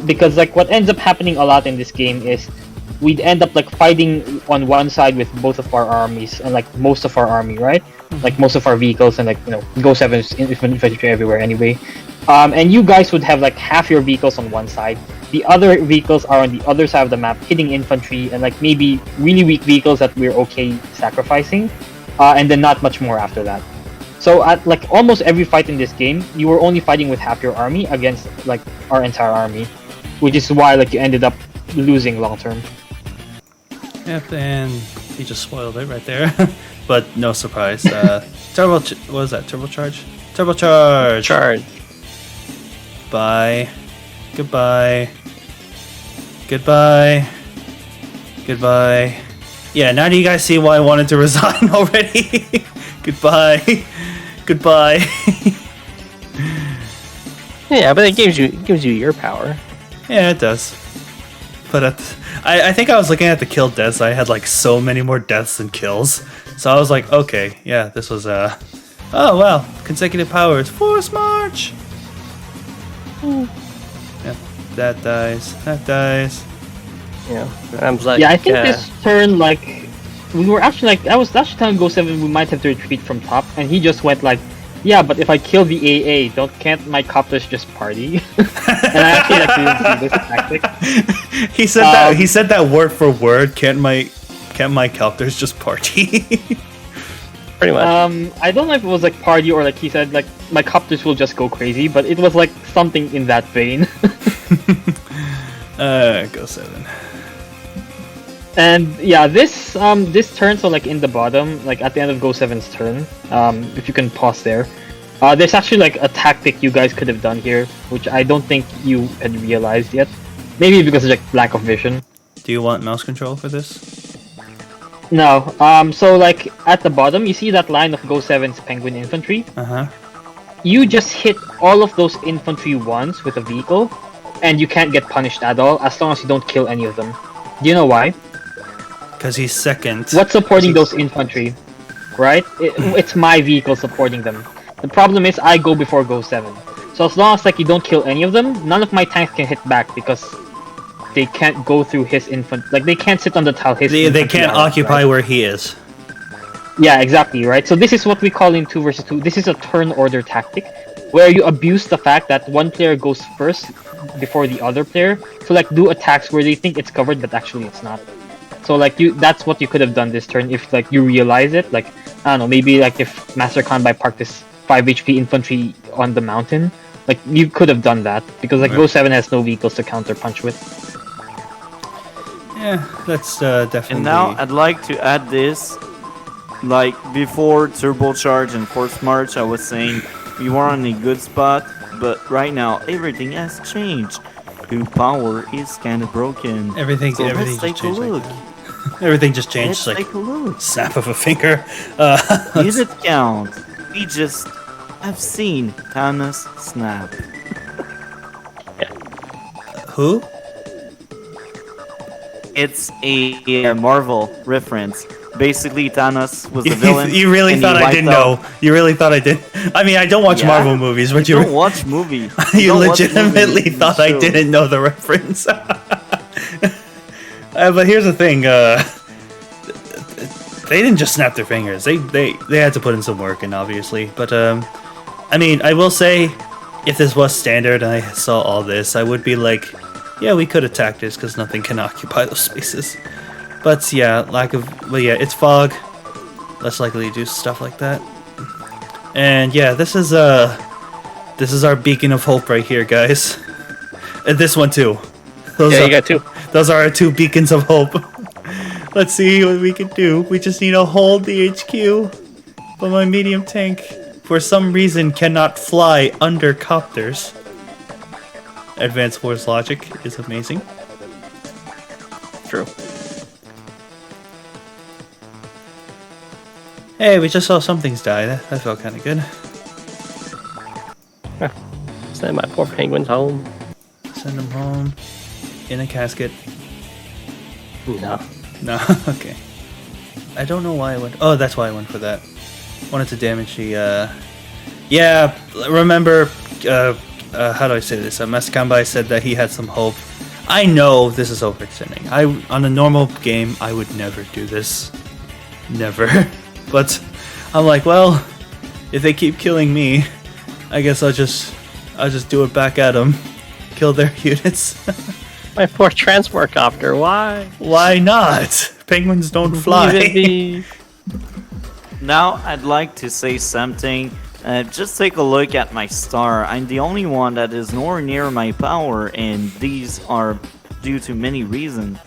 Because like what ends up happening a lot in this game is we'd end up like fighting on one side with both of our armies and like most of our army, right? Like most of our vehicles and like Go7's infantry everywhere anyway. And you guys would have like half your vehicles on one side. The other vehicles are on the other side of the map, hitting infantry and like maybe really weak vehicles that we're okay sacrificing. And then not much more after that. So at like almost every fight in this game, you were only fighting with half your army against like our entire army, which is why like you ended up losing long term. Yep, and he just spoiled it right there. But no surprise. What was that? Turbocharge? Turbocharge! Charge. Bye. Goodbye. Goodbye. Goodbye. Yeah, now do you guys see why I wanted to resign already? Goodbye. Goodbye. Yeah, but it gives you your power. Yeah, it does. But I think I was looking at the kill deaths. I had like so many more deaths than kills. So I was like, okay, yeah, this was oh well, consecutive powers, force march. Yeah, that dies. That dies. Yeah, I'm like, Yeah, I think this turn like we were actually like I was actually telling Go7 we might have to retreat from top, and he just went like, yeah, but if I kill the AA, can't my copters just party? And I actually like didn't see this tactic. He said that. He said that word for word. Can't my copters just party? pretty much. I don't know if it was like party or like he said like my copters will just go crazy, but it was like something in that vein. Go7. And yeah, this turn, so like in the bottom, like at the end of Go7's turn, if you can pause there, there's actually like a tactic you guys could have done here, which I don't think you had realized yet. Maybe because of like lack of vision. Do you want mouse control for this? No. So like at the bottom, you see that line of Go7's penguin infantry. You just hit all of those infantry once with a vehicle, and you can't get punished at all as long as you don't kill any of them. Do you know why? Because he's second. What's supporting those infantry? Right? It's my vehicle supporting them. The problem is I go before Go7. So as long as like you don't kill any of them, none of my tanks can hit back because they can't go through his infant. Like they can't sit on the tile. They can't occupy where he is. Yeah, exactly. Right. So this is what we call in 2 versus 2. This is a turn order tactic, where you abuse the fact that one player goes first before the other player. So like do attacks where they think it's covered, but actually it's not. So like that's what you could have done this turn if like you realize it. Like I don't know, maybe like if Master Kanbei parked this 5 HP infantry on the mountain, like you could have done that because like Go7 has no vehicles to counter punch with. Yeah, that's definitely. And now I'd like to add this. Like before turbocharge and force march, I was saying we were on a good spot, but right now everything has changed. Coup power is kind of broken. Everything let's just take a changed. look. Everything just changed. Let's Like take a look. snap of a finger. Unit count. We just have seen Thanos snap. Who? It's a Marvel reference. Basically, Thanos was the villain. You really and thought he I didn't wiped out- know? You really thought I did? I mean, I don't watch Yeah. Marvel movies, but You you don't watch movie. you don't watch legitimately movie, thought I show. didn't know the reference. But here's the thing: they didn't just snap their fingers. They had to put in some work, and obviously. But I mean, I will say, if this was standard and I saw all this, I would be like, yeah, we could attack this because nothing can occupy those spaces. But yeah, it's fog. Less likely to do stuff like that. And yeah, this is our beacon of hope right here, guys. And this one too. You got 2. Those are our 2 beacons of hope. Let's see what we can do. We just need to hold the HQ. But my medium tank, for some reason, cannot fly under copters. Advanced Force logic is amazing. True. Hey, we just saw some things die. That felt kind of good. Send my poor penguins home. Send them home in a casket. No. No, okay. I don't know why I went. Oh, that's why I went for that. Wanted to damage the. Yeah, remember. How do I say this? Master Kanbei said that he had some hope. I know this is overextending. On a normal game, I would never do this. Never. But I'm like, well, if they keep killing me, I guess I'll just do it back at them. Kill their units. My poor transport copter, why? Why not? Penguins don't fly. Now I'd like to say something. Just take a look at my star. I'm the only one that is nowhere near my power, and these are due to many reasons.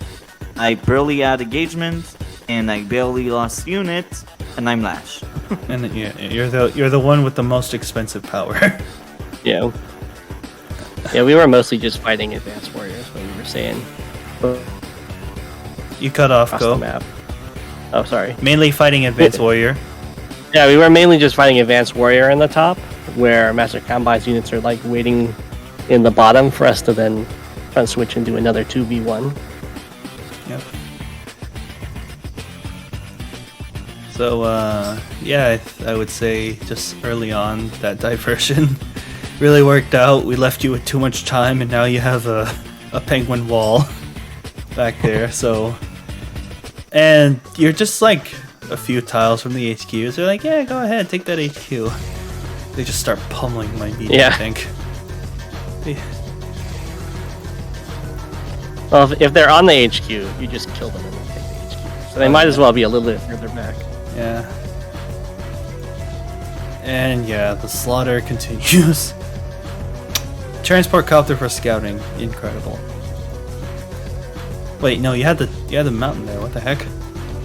I barely had engagement, and I barely lost units, and I'm Lash. And yeah, you're the one with the most expensive power. Yeah. Yeah, we were mostly just fighting advanced warriors, what we were saying. You cut off, Across go. the map. Oh, sorry. Mainly fighting advanced warrior. Yeah, we were mainly just fighting advanced warrior in the top, where Master Kanbei's units are like waiting in the bottom for us to then front switch and do another 2v1. Yep. So, yeah, I would say just early on that diversion really worked out. We left you with too much time, and now you have a penguin wall back there. So, and you're just like a few tiles from the HQs. They're like, yeah, go ahead, take that HQ. They just start pummeling my medium Yeah. tank. Well, if they're on the HQ, you just kill them and then take the HQ. So they might as well be a little bit further back. Yeah. And yeah, the slaughter continues. Transport copter for scouting, incredible. Wait, no, you had the mountain there. What the heck?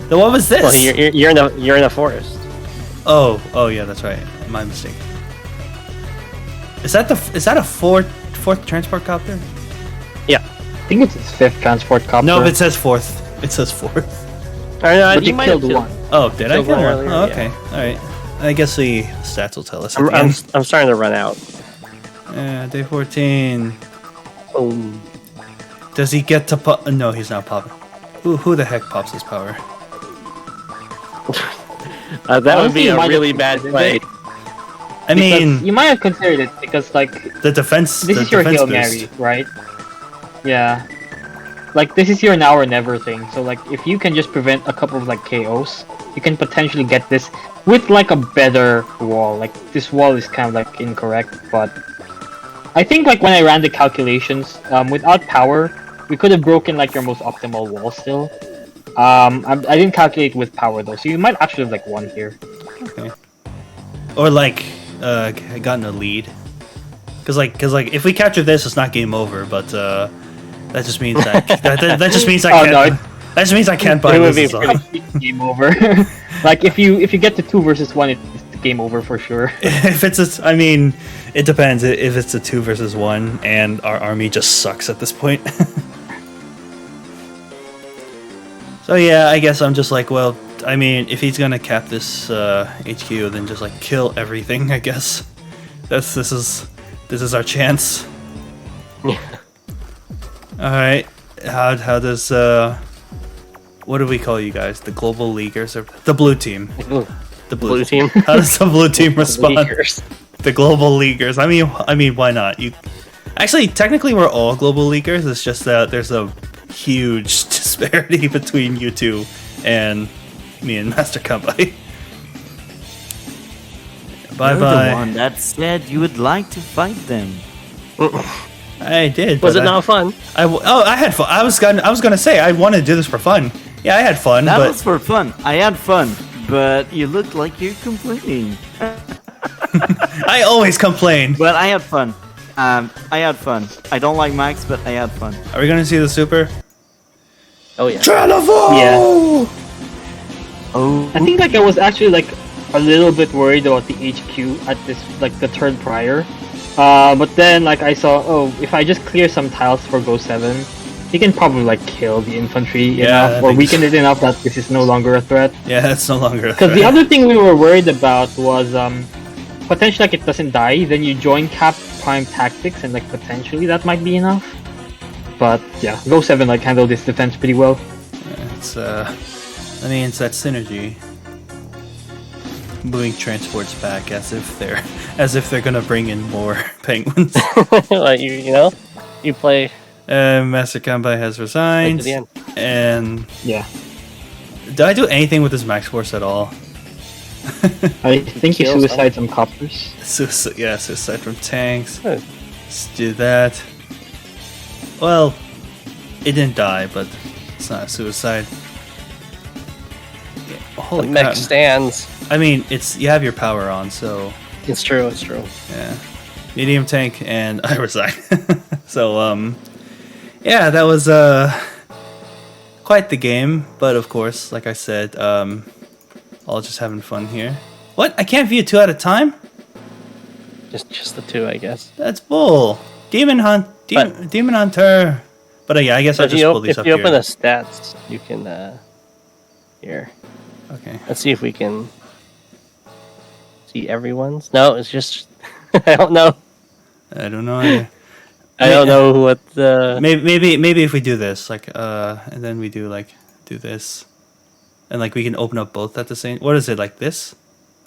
Then what was this? Well, you're in a forest. Oh yeah, that's right. My mistake. Is that a fourth transport copter? Yeah. I think it's his 5th transport copter. No, but it says fourth. It says fourth. Or no, But you you might have killed one. Oh, did I Killed kill one one? earlier, Oh, yeah. okay. All right. I guess the stats will tell us. At the I'm end. starting to run out. Day 14. Boom. Does he get to pop? No, he's not popping. Who the heck pops his power? That would Honestly, be you a might really have bad considered play. it. I mean, You might have considered it because, like, the defense. this the is your defense Hail boost. Mary, right? Yeah. Like, this is your now or never thing. So, like, if you can just prevent a couple of, like, KOs, you can potentially get this with, like, a better wall. Like, this wall is kind of, like, incorrect, but I think, like, when I ran the calculations, without power, we could have broken, like, your most optimal wall still. I didn't calculate with power, though, so you might actually have, like, won here. Okay. Or like, gotten a lead. Cause like, if we capture this, it's not game over. But that just means that that just means I Oh, can't. no, that just means I can't buy it would this. be as well. Pretty game over. Like, if you get to 2 versus 1, it's game over for sure. If it's I mean, it depends. If it's a 2 versus 1, and our army just sucks at this point. So yeah, I guess I'm just like, well, I mean, if he's gonna cap this HQ, then just like kill everything. I guess this is our chance. Yeah. All right, how does what do we call you guys? The global leaguers or the blue team? The Blue team. How does the blue team respond? Leaguers. The global leaguers. I mean, why not? You actually, technically, we're all global leaguers. It's just that there's a huge disparity between you two and me and Master Kanbei. Bye You're bye. the one that said you would like to fight them. I did. Was but it not fun? I had fun. I was gonna say I wanted to do this for fun. Yeah, I had fun. That but was for fun. I had fun, but you look like you're complaining. I always complain. But I had fun. I had fun. I don't like Max, but I had fun. Are we gonna see the super? Oh yeah. Trellevo! Yeah. Oh, I think like I was actually like a little bit worried about the HQ at this like the turn prior. But then like I saw, oh, if I just clear some tiles for Go7, he can probably like kill the infantry Yeah, enough I or think weaken it enough that this is no longer a threat. Yeah, it's no longer. Because the other thing we were worried about was potentially like it doesn't die, then you join Cap Prime Tactics and like potentially that might be enough. But yeah, Go7 like handled this defense pretty well. It's I mean, it's that synergy. Moving transports back as if they're gonna bring in more penguins. Like you play Master Kanbei has right resigned, to the end. and Yeah. did I do anything with this Max Force at all? I think he Kill suicide some coppers. Suicide from tanks. Huh. Let's do that. Well, it didn't die, but it's not a suicide. Yeah, The holy mech crap. stands. I mean, you have your power on, so It's true. It's true. yeah. Medium tank, and I resign. So, yeah, that was quite the game, but of course, like I said, all just having fun here. What? I can't view 2 at a time? Just the two, I guess. That's bull. Demon Hunter. But yeah, I guess I'll But just pull these if up you here. open the stats, you can here. Okay. Let's see if we can see everyone's. No, it's just I don't know. I don't know. Either. I don't know what the Maybe if we do this, like, and then we do this, and like we can open up both at the same. What is it, like this?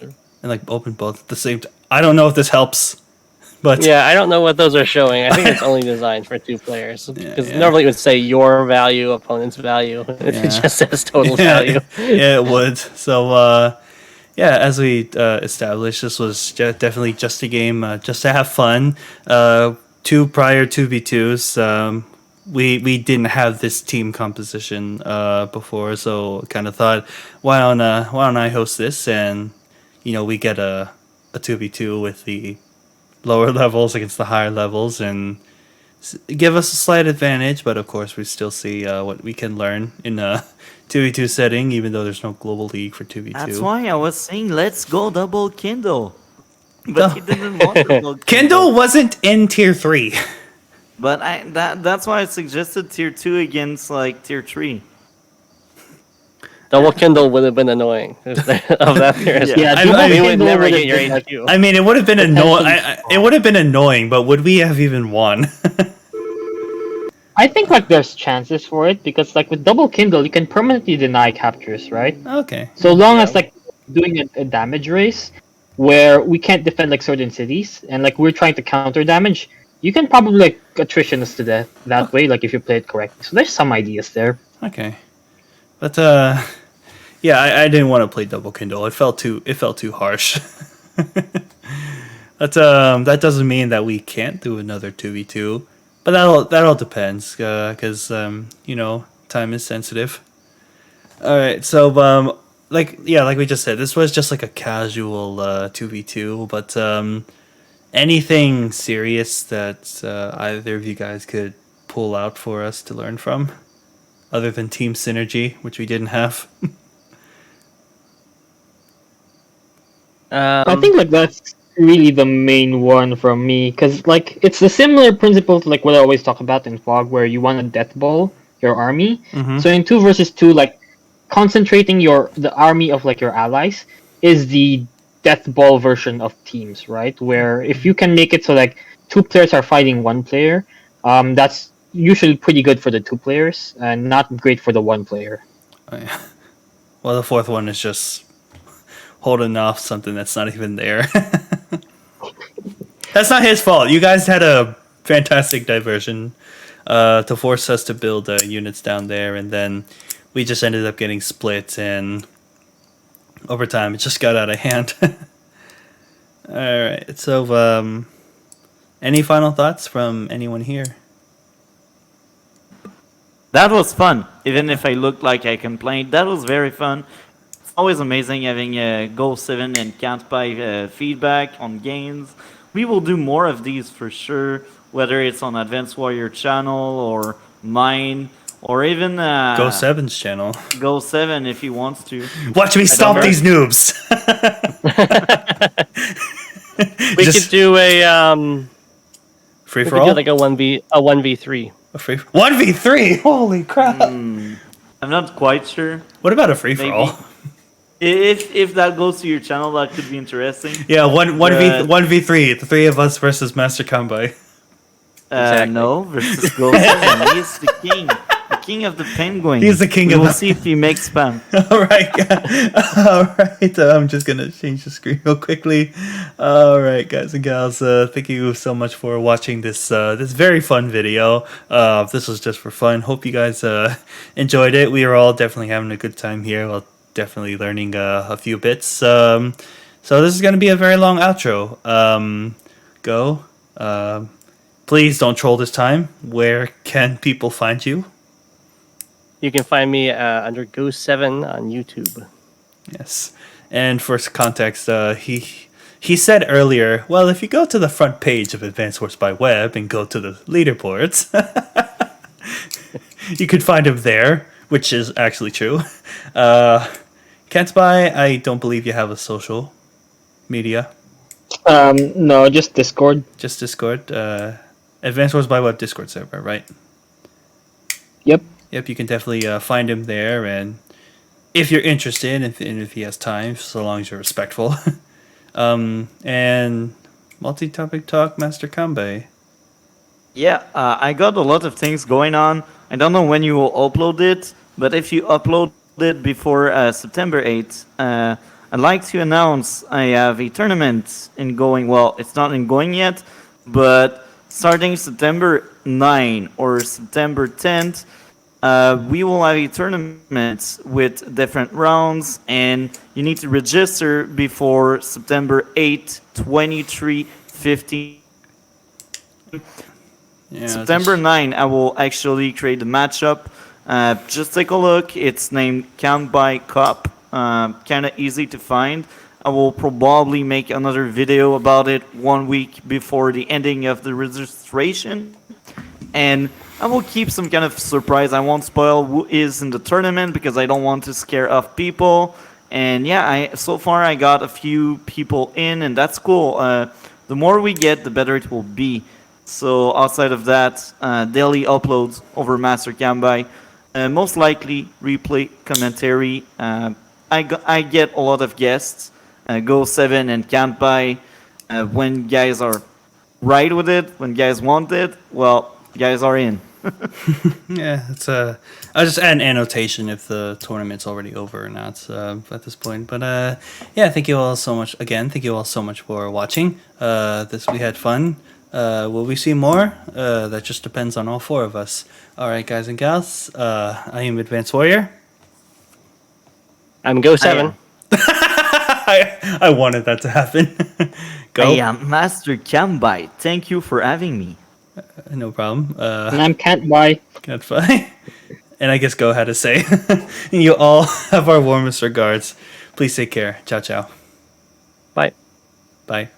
And like open both at the same time. I don't know if this helps, but Yeah, I don't know what those are showing. I think it's only designed for 2 players because yeah. normally it would say your value, opponent's value. It Yeah. just says total yeah, value. yeah, it would. So yeah, as we established, this was definitely just a game, just to have fun. 2 prior 2v2s. We didn't have this team composition before, so kind of thought, why don't I host this, and we get a 2v2 with the lower levels against the higher levels, and give us a slight advantage. But of course, we still see what we can learn in a 2v2 setting, even though there's no global league for 2v2. that's why I was saying let's go double Kindle. But he didn't want double Kindle wasn't in tier 3. But that's why I suggested tier 2 against like tier 3. Double Kindle would have been annoying of that there. Yeah, I- Double I- we would Kindle never would get your have been, HQ. I mean, it would have been annoying. Potentially. It would have been annoying, but would we have even won? I think like there's chances for it because like with Double Kindle you can permanently deny captures, right? Okay. So long as like doing a damage race where we can't defend like certain cities and like we're trying to counter damage, you can probably like attrition us to death that way, like if you play it correctly. So there's some ideas there. Okay. But yeah, I didn't want to play double Kindle. It felt too harsh. But that doesn't mean that we can't do another 2v2. But that all depends, because time is sensitive. All right, so like we just said, this was just like a casual 2v2. But anything serious that either of you guys could pull out for us to learn from, other than team synergy, which we didn't have. I think like that's really the main one from me because like it's the similar principle to like what I always talk about in Fog, where you want to death ball your army. Mhm. So in 2 versus 2, like concentrating the army of like your allies is the death ball version of teams, right? Where if you can make it so like 2 players are fighting 1 player, that's usually pretty good for the 2 players and not great for the 1 player. Oh, yeah. Well, the fourth one is just holding off something that's not even there. That's not his fault. You guys had a fantastic diversion to force us to build units down there, and then we just ended up getting split, and over time it just got out of hand. All right. So, any final thoughts from anyone here? That was fun. Even if I looked like I complained, that was very fun. It's always amazing having Go7 and Kantbei feedback on games. We will do more of these for sure, whether it's on Advanced Warrior channel or mine, or even Go7's channel. Go7 if he wants to. Watch me stomp these noobs. We could do a free we for could all. do like a 1v3. A free 1v3. Holy crap! I'm not quite sure. What about a free for Maybe. all? If that goes to your channel, that could be interesting. Yeah, 1v3. The three of us versus Master Kanbei. Exactly. No, versus Go7. He is the king. The king of the penguin. He's the king we of will the- see if he makes spam. All right, all right. I'm just gonna change the screen real quickly. All right, guys and gals. Thank you so much for watching this this very fun video. This was just for fun. Hope you guys enjoyed it. We are all definitely having a good time here. Well, definitely learning a few bits. So this is gonna be a very long outro. Go. Please don't troll this time. Where can people find you? You can find me under Go7 on YouTube. Yes. And for context, he said earlier, well, if you go to the front page of Advanced Wars by Web and go to the leaderboards, you could find him there, which is actually true. Kantbei, I don't believe you have a social media. No, just Discord. Just Discord. Advanced Wars by Web Discord server, right? Yep. Yep, you can definitely find him there, and if you're interested, and if he has time, so long as you're respectful. And multi-topic talk, Master Kanbei. Yeah, I got a lot of things going on. I don't know when you will upload it, but if you upload it before September 8th, I'd like to announce I have a tournament in going. Well, it's not in going yet, but starting September 9 or September 10th, we will have a tournament with different rounds, and you need to register before September 8, 23:15. Yeah, September 9, I will actually create the matchup. Just take a look. It's named Kanbei Cup. Kind of easy to find. I will probably make another video about it 1 week before the ending of the registration. And I will keep some kind of surprise. I won't spoil who is in the tournament because I don't want to scare off people. And yeah, so far I got a few people in, and that's cool. The more we get, the better it will be. So outside of that, daily uploads over Master Kanbei. Most likely replay commentary. I get a lot of guests. Go7 and Kantbei. When guys are right with it, when guys want it, well, guys are in. Yeah, it's I'll just add an annotation if the tournament's already over or not at this point. But yeah, thank you all so much again. Thank you all so much for watching. We had fun. Will we see more? That just depends on all four of us. All right, guys and gals. I am Advanced Warrior. I'm Go7. I wanted that to happen. Go. I am Master Kanbei. Thank you for having me. No problem. And I'm Kantbei. Goodbye. And I guess Go had to say. You all have our warmest regards. Please take care. Ciao, ciao. Bye. Bye.